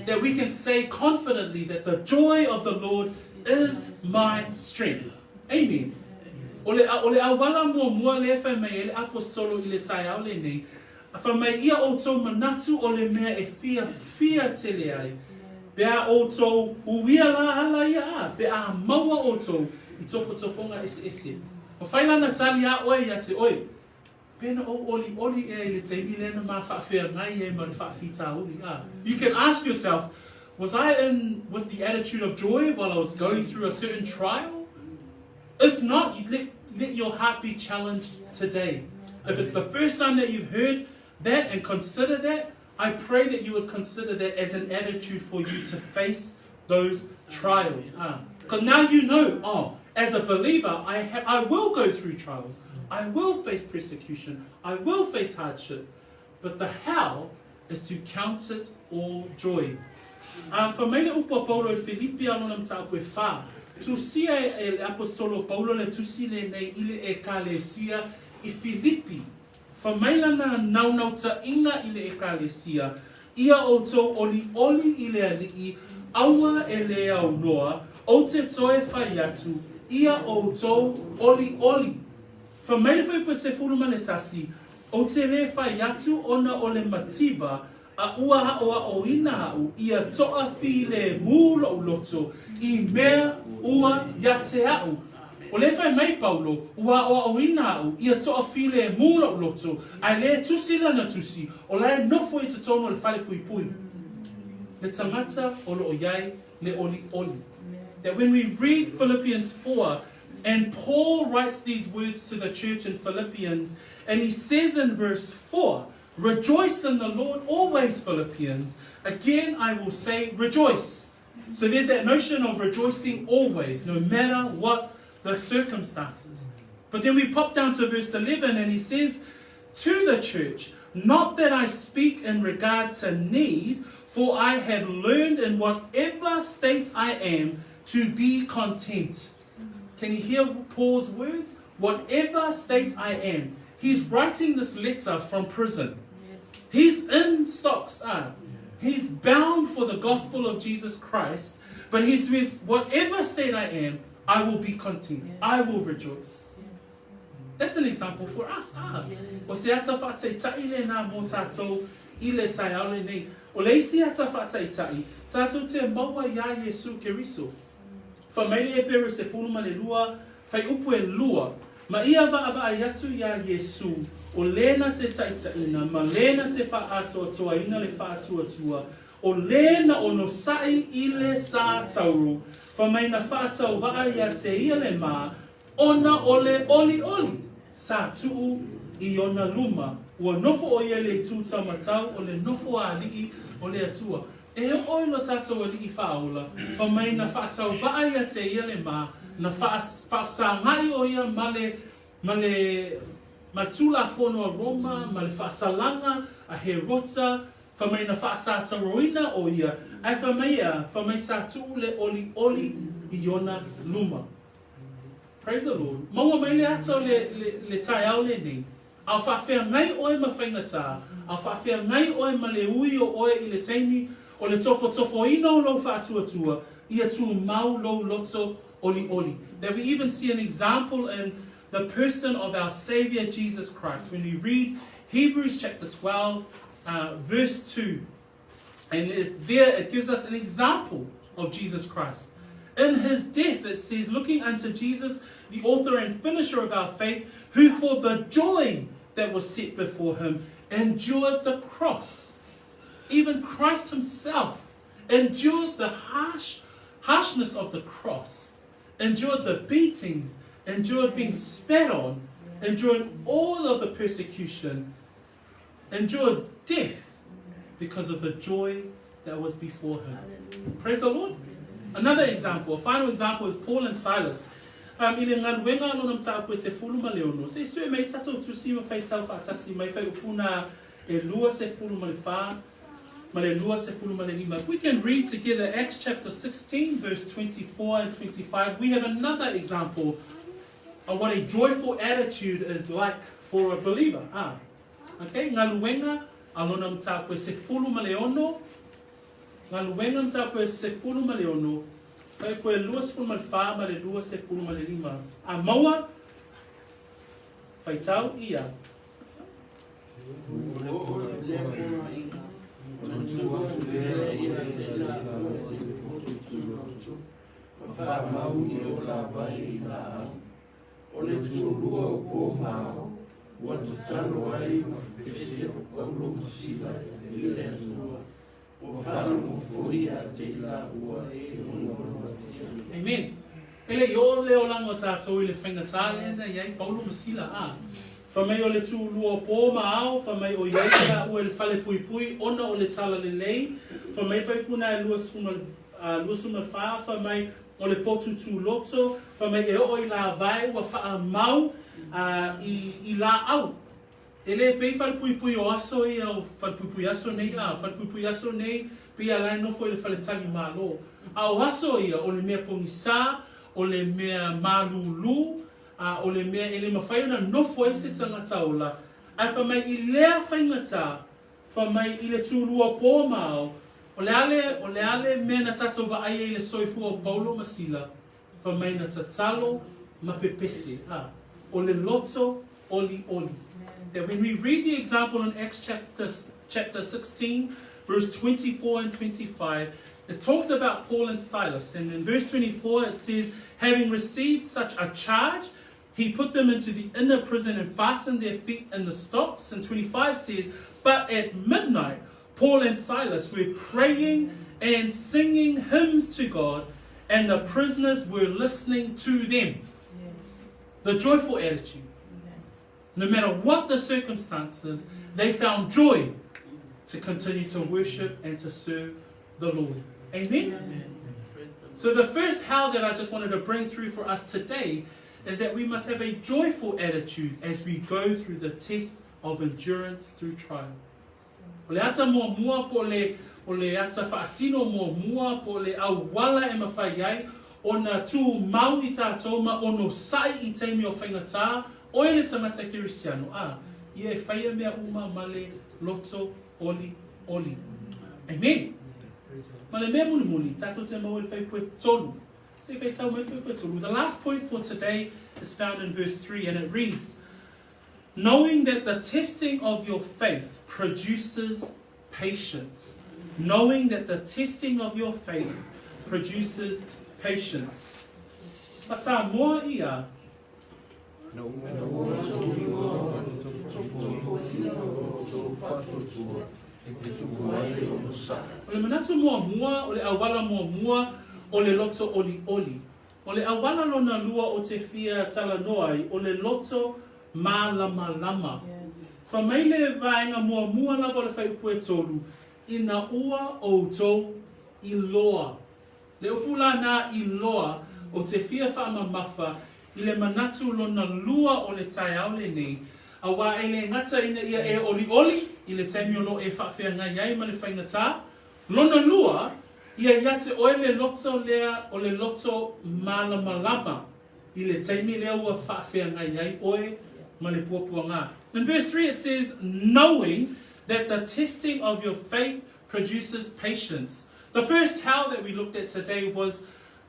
That we can say confidently that the joy of the Lord is my strength. Amen. O le awala mua le whamei le apostolo I le tai au le nei, whamei ia o tō manatu o le mea e fia tele ai, pea o tō huia la ala ia, pea maua o tō, I tofotofoga ese. O whaila na tali a oe ia te oe. Pena o oli e le taimi lena ma whaafea ngai e ma le whaafita oli. You can ask yourself, was I in with the attitude of joy while I was going through a certain trial? If not, let your heart be challenged today. If it's the first time that you've heard that and consider that, I pray that you would consider that as an attitude for you to face those trials. Because now you know, as a believer, I will go through trials. I will face persecution. I will face hardship. But the how is to count it all joy. Whamaile upo Paulo e Filipi alona mta koe wha. Tusia e apostolo Paulo le tusile nei ile e kalesia I Filipi. Whamaila na naunauta inga ile e kalesia. Ia o tō oli ile alii, aua e le au noa, o te toe faigatu, ia o tō oli. Whamaila whaipa se furuma le tasi, o te le faigatu ona o le mativa, a ua haoa o ina hau, ia toa fi le mūlo uloto, I mea ua yate hau. O le whai mai Paulo, ua o ina hau, ia toa fi le mūlo uloto, ai le tusi lana tusi, o le nofo I te tono le whale pui. Le tangata o lo o iai, le oli. That when we read Philippians 4, and Paul writes these words to the church in Philippians, and he says in verse 4, rejoice in the Lord always, Philippians. Again, I will say rejoice. So there's that notion of rejoicing always, no matter what the circumstances. But then we pop down to verse 11 and he says to the church, not that I speak in regard to need, for I have learned in whatever state I am to be content. Can you hear Paul's words? Whatever state I am. He's writing this letter from prison. He's in stocks. He's bound for the gospel of Jesus Christ. But he says, whatever state I am, I will be content. I will rejoice. That's an example for us. O se ata whātai tai le nā mō tātou I le tai aole nei. O le isi ata whātai tai, tātou te maua ia Yesu Keriso. Whamaile e pero se fuluma le lua, whai upu e lua. Ma ia wa ai atu ia Yesu, o lena te taitaina, ma lena te whaatoa ina le whaatuatua, o lena o no sai I le sā tauru, whamaina whaatau wa ai a te ia le mā, ona o le oli, sā tuu I ona luma, ua nofo o ia le tūta matau, o le nofo a alii o le atua. E oi no tātou alii whaola, whamaina whaatau wa ai a te ia le mā, na whaasangai o ia ma tula whono a Roma, ma le whaasalanga a Herota, whamai na whaasataroina o ia, ai whamai sa tuu le oli I ona luma. Praise the Lord. Maua mai le atau le tai au le nei. Au whaafea ngai oe ma whaingata, au whaafea ngai oe ma le ui o oe I le taimi, o le tofo ino lo whaatuatua, ia tu mau lo loto oli. That we even see an example in the person of our Savior Jesus Christ. When we read Hebrews chapter 12, verse 2, and it gives us an example of Jesus Christ. In his death, it says, looking unto Jesus, the author and finisher of our faith, who for the joy that was set before him, endured the cross. Even Christ himself endured the harshness of the cross, endured the beatings, endured being spat on, endured all of the persecution, endured death because of the joy that was before him. Praise the Lord. Another example, a final example is Paul and Silas. Ile ngā wenga no nam tāpua se fuluma leono. Se sue mei tatou tusima whai tau whaatasi mai whai upuna e lua se fuluma le wha, ma le lua se fuluma le lima. If we can read together Acts chapter 16, verse 24 and 25, we have another example of what a joyful attitude is like for a believer. Okay, ngā luenga alona nam tāpua se fuluma leono, ngā luenga nam tāpua se fuluma leono, Pai koe lua se fuluma le wha, ma le lua se fuluma le lima. A maua, whai tau ia. whamau I o la vai I la au. O le tūlua o pō mao, ua tatalo ai ma pese o Paulo Masila I le atua. O whanau fwoi a te la ua e matia. Amen. Ele yo leo lango tātou I le whaingatā lena iai Paulo Masila a. Whamai o le tūlua o pō mao, whamai o iai ka ua le whale pui pui, ona o le tala le lei, whamai whaipuna e lua suna wha, whamai o le potu tū loto, whamai e o I la vai, ua wha mau I la au. Ele pei whale pui pui o aso I au whale pui pui aso nei a, whale pui pui aso nei, pia lai nofo I le whale tangi malo. A o aso ia, o le mea pongisa, o le mea malulu, o le mea ele mawhai ona nofo e se tangata ola. Ai whamai I lea whaingata, whamai I le tūlua pō mao, o le ale mea na tatou wa aia I le soifu o Paulo Masila, whamai na tatalo ma pepese. O le loto oli oli. That when we read the example in Acts chapter 16, verse 24 and 25, it talks about Paul and Silas. And in verse 24 it says, having received such a charge, he put them into the inner prison and fastened their feet in the stocks. And 25 says, but at midnight, Paul and Silas were praying and singing hymns to God, and the prisoners were listening to them. Yes. The joyful attitude. No matter what the circumstances, they found joy to continue to worship and to serve the Lord. Amen? Amen. So the first how that I just wanted to bring through for us today is that we must have a joyful attitude as we go through the test of endurance through trial. O le ata mua mua po le ata whaatino mua mua po le awala e mawhai ai o na tū mau I tātou ma o no sai I taimi o whaingatā o le tangata Kirisiano. Ia e whaia mea uma male loto oli oli. Amen. Ma le mea muni muni, tātou te mau e whai pue tolu. The last point for today is found in verse 3, and it reads, knowing that the testing of your faith produces patience. Knowing that the testing of your faith produces patience. Pasa moa ia. O le manatu moa mua, o le awala moa mua, o le loto oli oli. O le awala lona lua o te fia tala noai, o le loto ma lama lama. Whamai le vaenga mua mua lava le whai upue tolu, ina ua o tau I loa. Le upula na I loa o te fia whaama mafa, I le manatu lona lua o le tai au le nei, a wā e le ngata ina ia e oli oli, I le taimi ono e whawhia ngai iai ma le whaingatā. Lona lua, ia iate oe le loto lea o le loto malama lama. I le taimi lea ua whawhia ngai iai oe ma le puapua ngā. In verse 3 it says, knowing that the testing of your faith produces patience. The first how that we looked at today was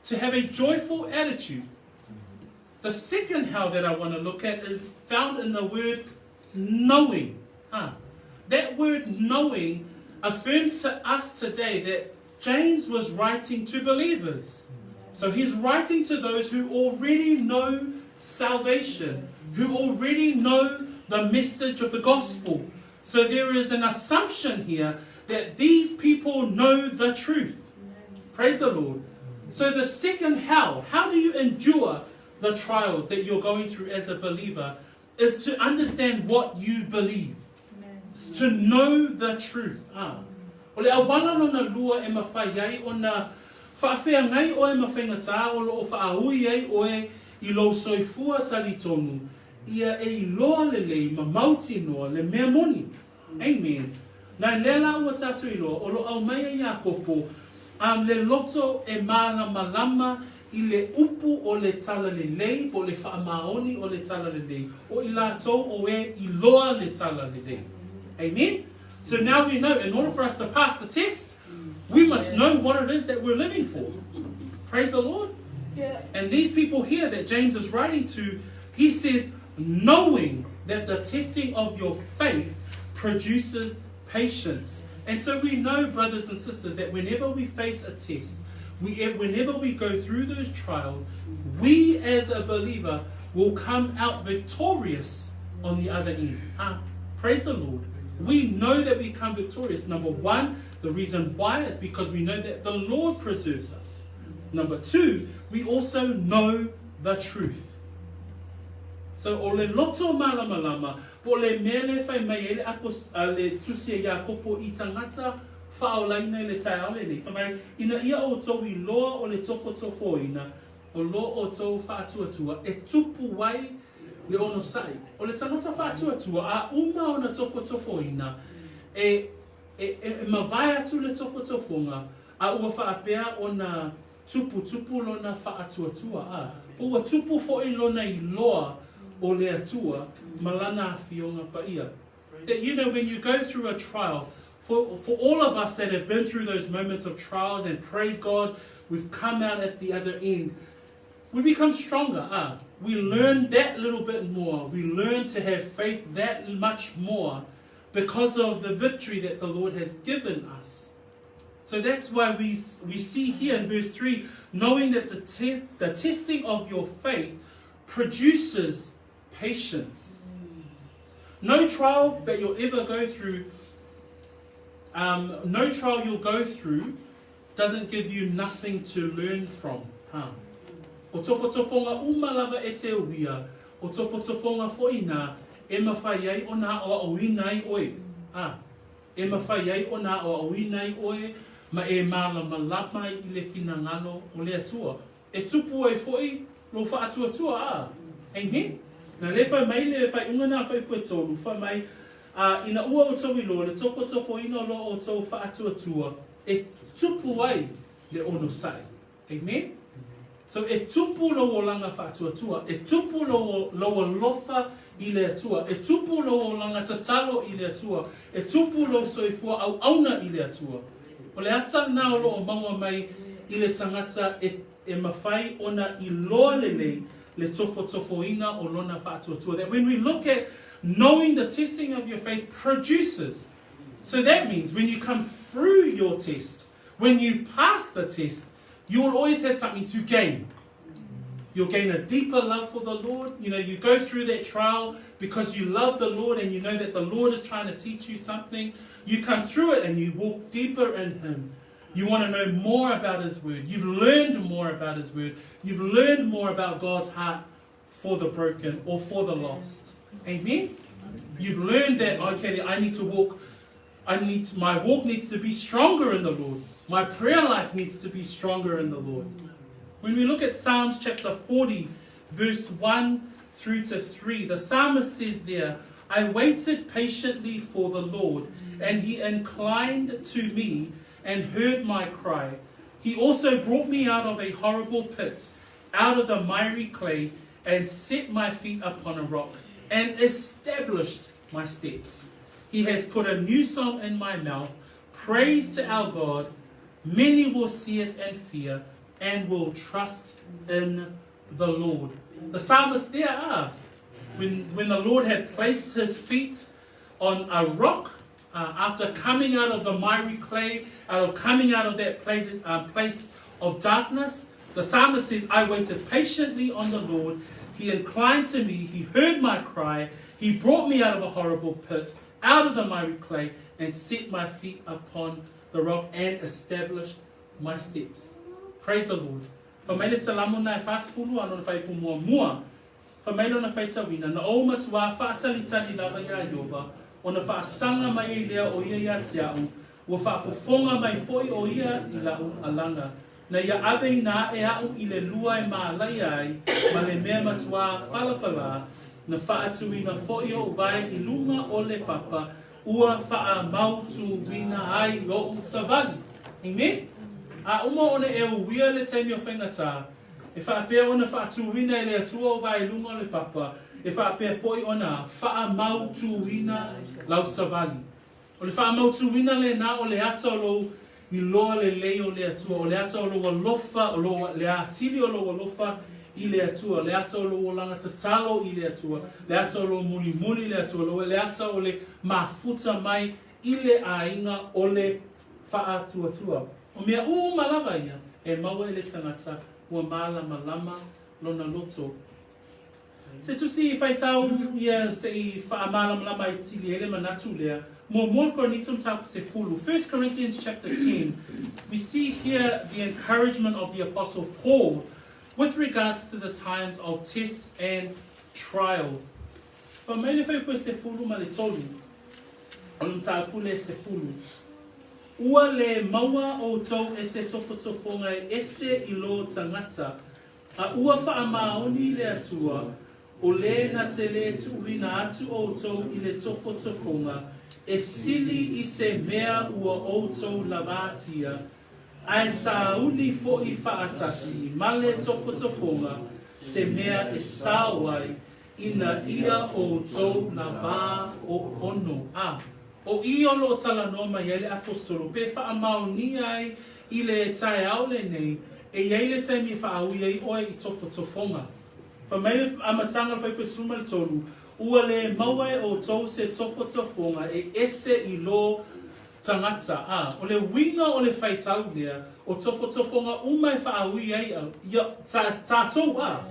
to have a joyful attitude. The second how that I want to look at is found in the word knowing. That word knowing affirms to us today that James was writing to believers. So he's writing to those who already know salvation, who already know the message of the gospel. So there is an assumption here that these people know the truth. Praise the Lord. So the second how do you endure the trials that you're going through as a believer, is to understand what you believe. It's to know the truth. O le awana lona lua e mawhai ai o na whaafea ngai o e mawhaingatā o lo o whaahui ai o e I lo soifua tali tonu. Ia e I loa lelei ma mauti noa le mea moni. Amen. Nai lela ua tatu I loa o lo au mai a Iakopo le loto e malama lama I le upu o le tala lelei po le whaamaoni o le tala lelei. O I lātou o e I loa le tala lelei. Amen. So now we know, in order for us to pass the test, we must know what it is that we're living for. Praise the Lord. Yeah. And these people here that James is writing to, he says, knowing that the testing of your faith produces patience. And so we know, brothers and sisters, that whenever we face a test, Whenever we go through those trials, we as a believer will come out victorious on the other end. Praise the Lord. We know that we come victorious. Number one, the reason why is because we know that the Lord preserves us. Number two, we also know the truth. So, o le loto malama, po le mele fai mai ele apos le tusia Iakopo I tangata whaolaina le tai aole le. Whamai, ina ia o tau I loa o le tofotofoina, o loa o tau whaatuatua, e tupu wai le ono sai. O le tangata whaatuatua, a uma o na tofotofoina, e mawai atu le tofotofonga, a ua whaapea o na tupu lona whaatuatua. Ua tupu fo I lona I loa, o le atua, malana fionga paia. That, you know, when you go through a trial, for all of us that have been through those moments of trials, and praise God, we've come out at the other end, we become stronger. We learn that little bit more. We learn to have faith that much more because of the victory that the Lord has given us. So that's why we see here in verse 3, knowing that the testing of your faith produces patience. No trial that you'll ever go through, no trial you'll go through doesn't give you nothing to learn from. O tofotofonga umalava e te uia, o tofotofonga foina, e mawhaiai o nā o auinai oe. E mawhaiai o nā o auinai oe, ma e malama lamai I le kina ngano o le atua. E tupu e foi, lo whaatuatua. Amen? Na le whai mai le whai unga nā whai pue tolu, whai mai ina ua o tau I loa, le tofotofo ina lo o tau whaatua, e tupu ai le ono sai. Amen? So e tupu lo o langa whaatua, e tupu lo o lofa I le atua, e tupu lo o langa tatalo I le atua, e tupu lo soifua au auna I le atua. O le ata nā o lo o maua mai I le tangata e mawhai ona I loa lelei, le tofotofoina o lona whaatuatua. That when we look at knowing the testing of your faith produces. So that means when you come through your test, when you pass the test, you will always have something to gain. You'll gain a deeper love for the Lord. You know, you go through that trial because you love the Lord and you know that the Lord is trying to teach you something. You come through it and you walk deeper in Him. You want to know more about His Word. You've learned more about His Word. You've learned more about God's heart for the broken or for the lost. Amen? You've learned that, okay, that I need to walk. My walk needs to be stronger in the Lord. My prayer life needs to be stronger in the Lord. When we look at Psalms chapter 40, verse 1 through to 3, the psalmist says there, I waited patiently for the Lord, and He inclined to me and heard my cry. He also brought me out of a horrible pit, out of the miry clay, and set my feet upon a rock, and established my steps. He has put a new song in my mouth, praise to our God. Many will see it and fear, and will trust in the Lord. The psalmist there when the Lord had placed His feet on a rock, after coming out of the miry clay, coming out of that place of darkness, the psalmist says, I waited patiently on the Lord. He inclined to me. He heard my cry. He brought me out of a horrible pit, out of the miry clay, and set my feet upon the rock and established my steps. Praise the Lord. Whamaile salamu na e whasfulu ano na whaipu mua. Whamaile na whaitawina. Na o matua whaatalitali lava ia Iova. O na whaasanga mai I lea o ia ia tiau. Ua whaafofonga mai foi o ia I lau alanga. Na ia abe na e au I le lua e maalai ai. Ma le mea matua palapala. Na whaatuina foi o vai I lunga o le papa. Ua wha mautu wina ai lo savali. Amen? A uma ona e uia le taimi o whaingata. E whaapea ona whaatuwina e le atua o vai lunga o le papa. E whaapea foi ona wha mautuwina lau savali. O le wha mautuwina le na o le ata o lo I loa le lei o le atua. O le ata o lo lofa, o lo le atili o lo lofa I le atua. Le ata o lo langa tatalo I le atua. Le ata o lo muni le atua. Le ata o le mafuta mai I le ainga o le wha atua. O mea malava ia, e maua e le tangata ua mālama lama lona loto. Se tusi I whaitau ia se I whaamālama lama I tili ele manatu lea, mo koronitum tapu se fulu. 1 Corinthians chapter 10, we see here the encouragement of the Apostle Paul with regards to the times of test and trial. Whamaile whaipo se fulu ma le tolu, onum tapu le se fulu. Ua le maua o tau e se tofotofoga e ese I lo tangata, a ua whaamaoni le atua, o le na te le tuuina atu o tau I le tofotofoga, e sili I se mea ua o tau lavatia, ai sauni fo I whaatasi, ma le tofotofoga, se mea e sawai, ina ia o tau lava o ono. O I ono o tala noma I le apostolo, pe whaamaoni ai I le tae au le nei, e iei le taimi whaaui ai oe I tofotofoga. Whamaile amatanga whaipo suma le tolu, ua le maua o tau se tofotofoga e ese I lo tangata. O le winga o le whaitau lea, o tofotofoga umai whaaui ai tātou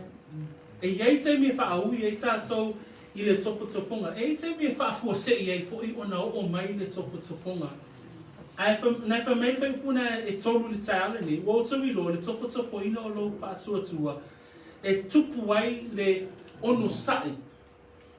E iei taimi whaaui ai tātou I le tofotofoga. E taimi e whaafua sei ai fo I ona o mai le tofotofoga. Nai whamaile whaipuna e tolu le tāle ni, o tau I lo le tofotofoina o lo whaatuatua. E tupu ai le ono sai.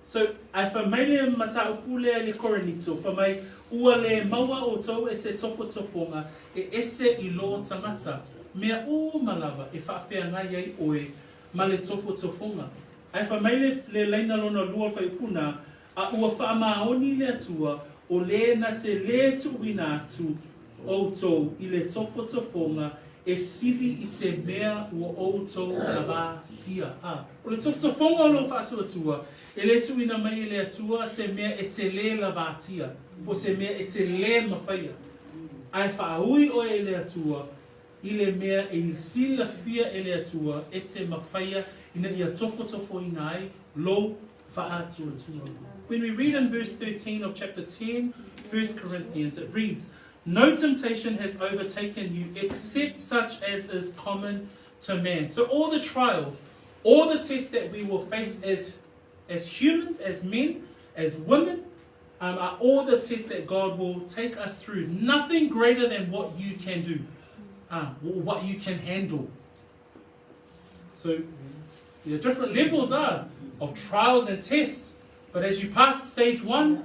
So, ai whamaile mataupu le koronito, whamai ua le maua o tau e se tofotofoga, e ese I lo tangata. Mea o malava e whaafea ngai ai oe ma le tofotofoga. Ai whamaile le leina lona lua whaipuna, a ua whaamaoni le atua, o le na te le tuuina atu o tau I le tofotofoga, e sili I se mea ua outou lavatia. O le tofotofoga o lo whaatuatua, e le tuina mai le atua se mea e te le lavatia, po se mea e te le mawhaia. Ai whaaui o e le atua, I le mea e sila fia e le atua, e te mawhaia, ina ia tofotofo inai, lo whaatuatua. When we read in verse 13 of chapter 10, 1 Corinthians, it reads, no temptation has overtaken you except such as is common to man. So all the trials, all the tests that we will face as humans, as men, as women, are all the tests that God will take us through. Nothing greater than what you can do, what you can handle. So there are different levels of trials and tests. But as you pass stage 1,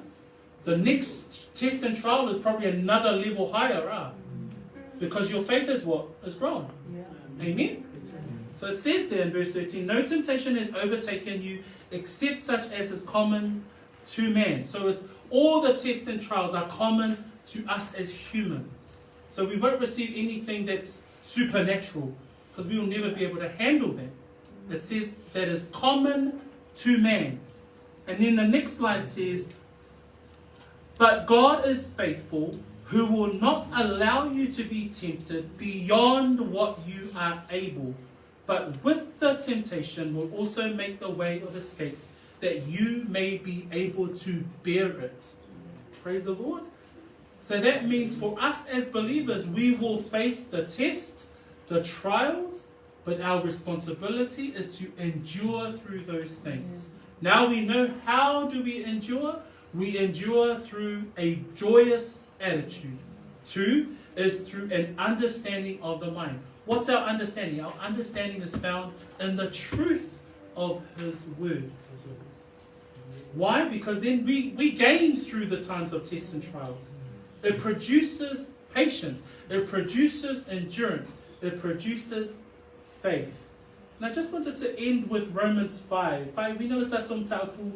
the next test and trial is probably another level higher, because your faith is what? Is grown. Yeah. Amen? So it says there in verse 13, no temptation has overtaken you except such as is common to man. So it's all the tests and trials are common to us as humans. So we won't receive anything that's supernatural, because we will never be able to handle that. It says that is common to man. And then the next slide says, but God is faithful, who will not allow you to be tempted beyond what you are able, but with the temptation will also make the way of escape, that you may be able to bear it. Praise the Lord. So that means for us as believers, we will face the test, the trials, but our responsibility is to endure through those things. Now we know how do we endure? We endure through a joyous attitude. 2 is through an understanding of the mind. What's our understanding? Our understanding is found in the truth of His Word. Why? Because then we gain through the times of tests and trials. It produces patience. It produces endurance. It produces faith. And I just wanted to end with Romans 5. We know it's at some tapu.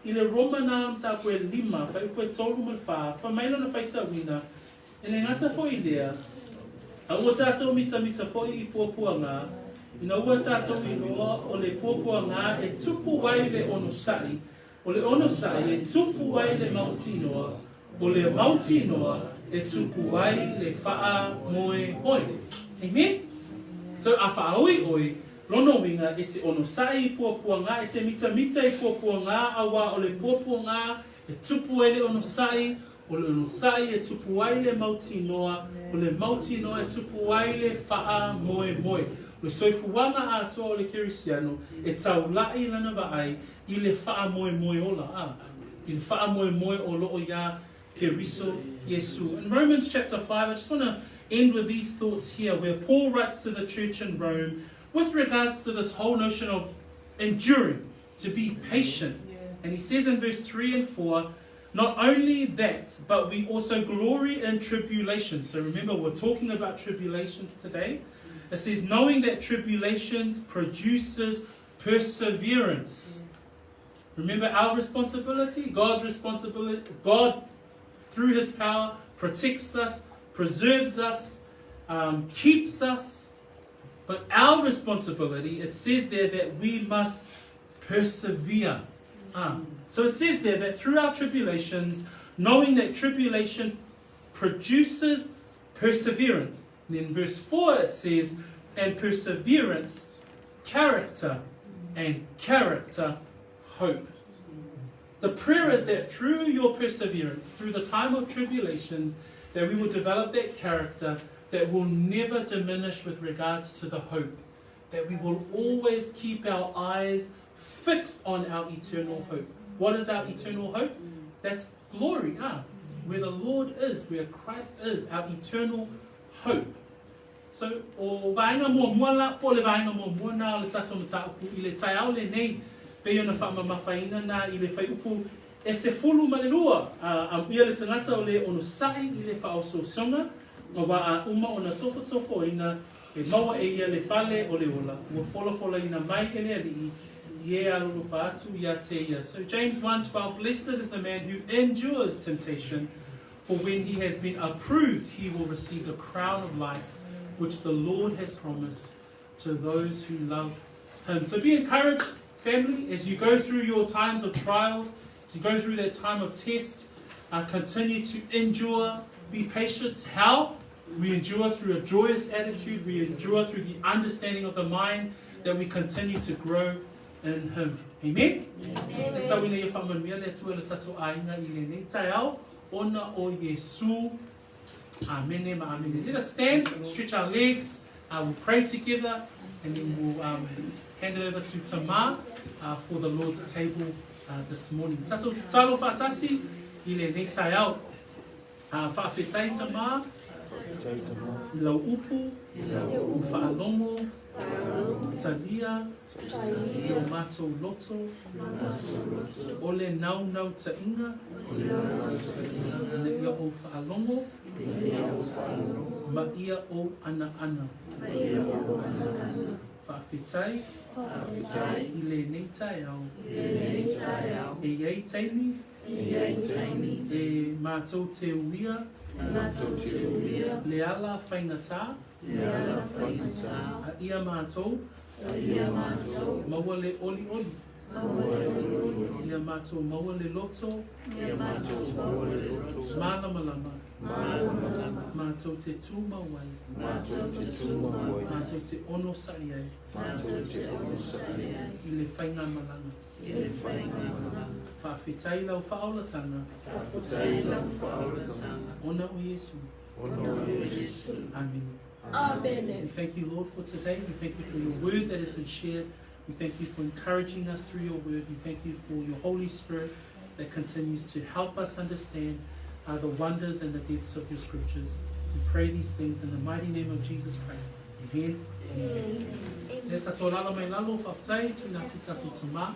Ile Romana tapu e lima. Fai ue tolu me fa. Fa mailo na fai tawina. Ele ngata fo idea. A ua tato mita fo I puapua ngā. Ina ua tato inoa o le puapua ngā e tupu wai le onusai. O le onusai e tupu wai le mautinoa. O le mautinoa e tupu wai le faa moe hoi. Amen? So a faa oi oi. Lono winga e te onusai I puapua ngā. E te mita I puapua ngā. Awa o le puapua ngā. E tupu e le onusai. o le ono sai e tupu ai le mauti noa, o le mauti noa e tupu ai le faa moe moe. Le soifuanga a toa o le kerisiano e tau lai lana vaai I le faa moe moe ola I le faa moe moe o loo ia keriso Yesu. In Romans chapter 5, I just want to end with these thoughts here where Paul writes to the church in Rome with regards to this whole notion of enduring, to be patient. And he says in verse 3 and 4, not only that, but we also glory in tribulation. So remember, we're talking about tribulations today. It says, knowing that tribulations produces perseverance. Remember our responsibility, God's responsibility. God, through His power, protects us, preserves us, keeps us. But our responsibility, it says there that we must persevere. So it says there that through our tribulations, knowing that tribulation produces perseverance. And in verse 4 it says, and perseverance, character, and character, hope. The prayer is that through your perseverance, through the time of tribulations, that we will develop that character that will never diminish with regards to the hope. That we will always keep our eyes fixed on our eternal hope. What is our eternal hope? That's glory, where the Lord is, where Christ is, our eternal hope. So, o vaenga mua mua la, po le vaenga mua mua na le tato mata upu I le tai au le nei, pe ona whama mawhaina na I le whai upu e se fulu malelua, ia le tangata o le ono sai I le whao so songa, o wa a uma ona tofo ina, e maua e ia le pale o le ola, ua fola ina mai ene ali So James 1:12, blessed is the man who endures temptation, for when he has been approved, he will receive the crown of life, which the Lord has promised to those who love Him. So be encouraged, family, as you go through your times of trials, as you go through that time of test, continue to endure, be patient. How? We endure through a joyous attitude, we endure through the understanding of the mind, that we continue to grow in Him. Amen? Let us stand, stretch our legs, we'll pray together, and then we'll hand it over to Tamar for the Lord's table this morning. Tato talo fatasi, ile ne tai au. Whaafetai Tamar, lau upu, whaalongo, talia, o matou loto, ole nau ta inga, na ia o whaalongo, ma ia o ana. Whaafetai, ile nei tai au, e iei taimi, e matou te uia, le ala faigata, a ia matou, maua le oli, ia matou maua le loto, malama, matou te tū mawai, matou te ono sari ai, I le whainga malanga. Whaafetai lau whaolatanga, ona o Yesu. Amen. Amen. We thank you, Lord, for today. We thank you for your word that has been shared. We thank you for encouraging us through your word. We thank you for your Holy Spirit that continues to help us understand the wonders and the depths of your scriptures. We pray these things in the mighty name of Jesus Christ. Amen. Amen. Le tato lalo mai lalo whaftai, tūna te tato tama.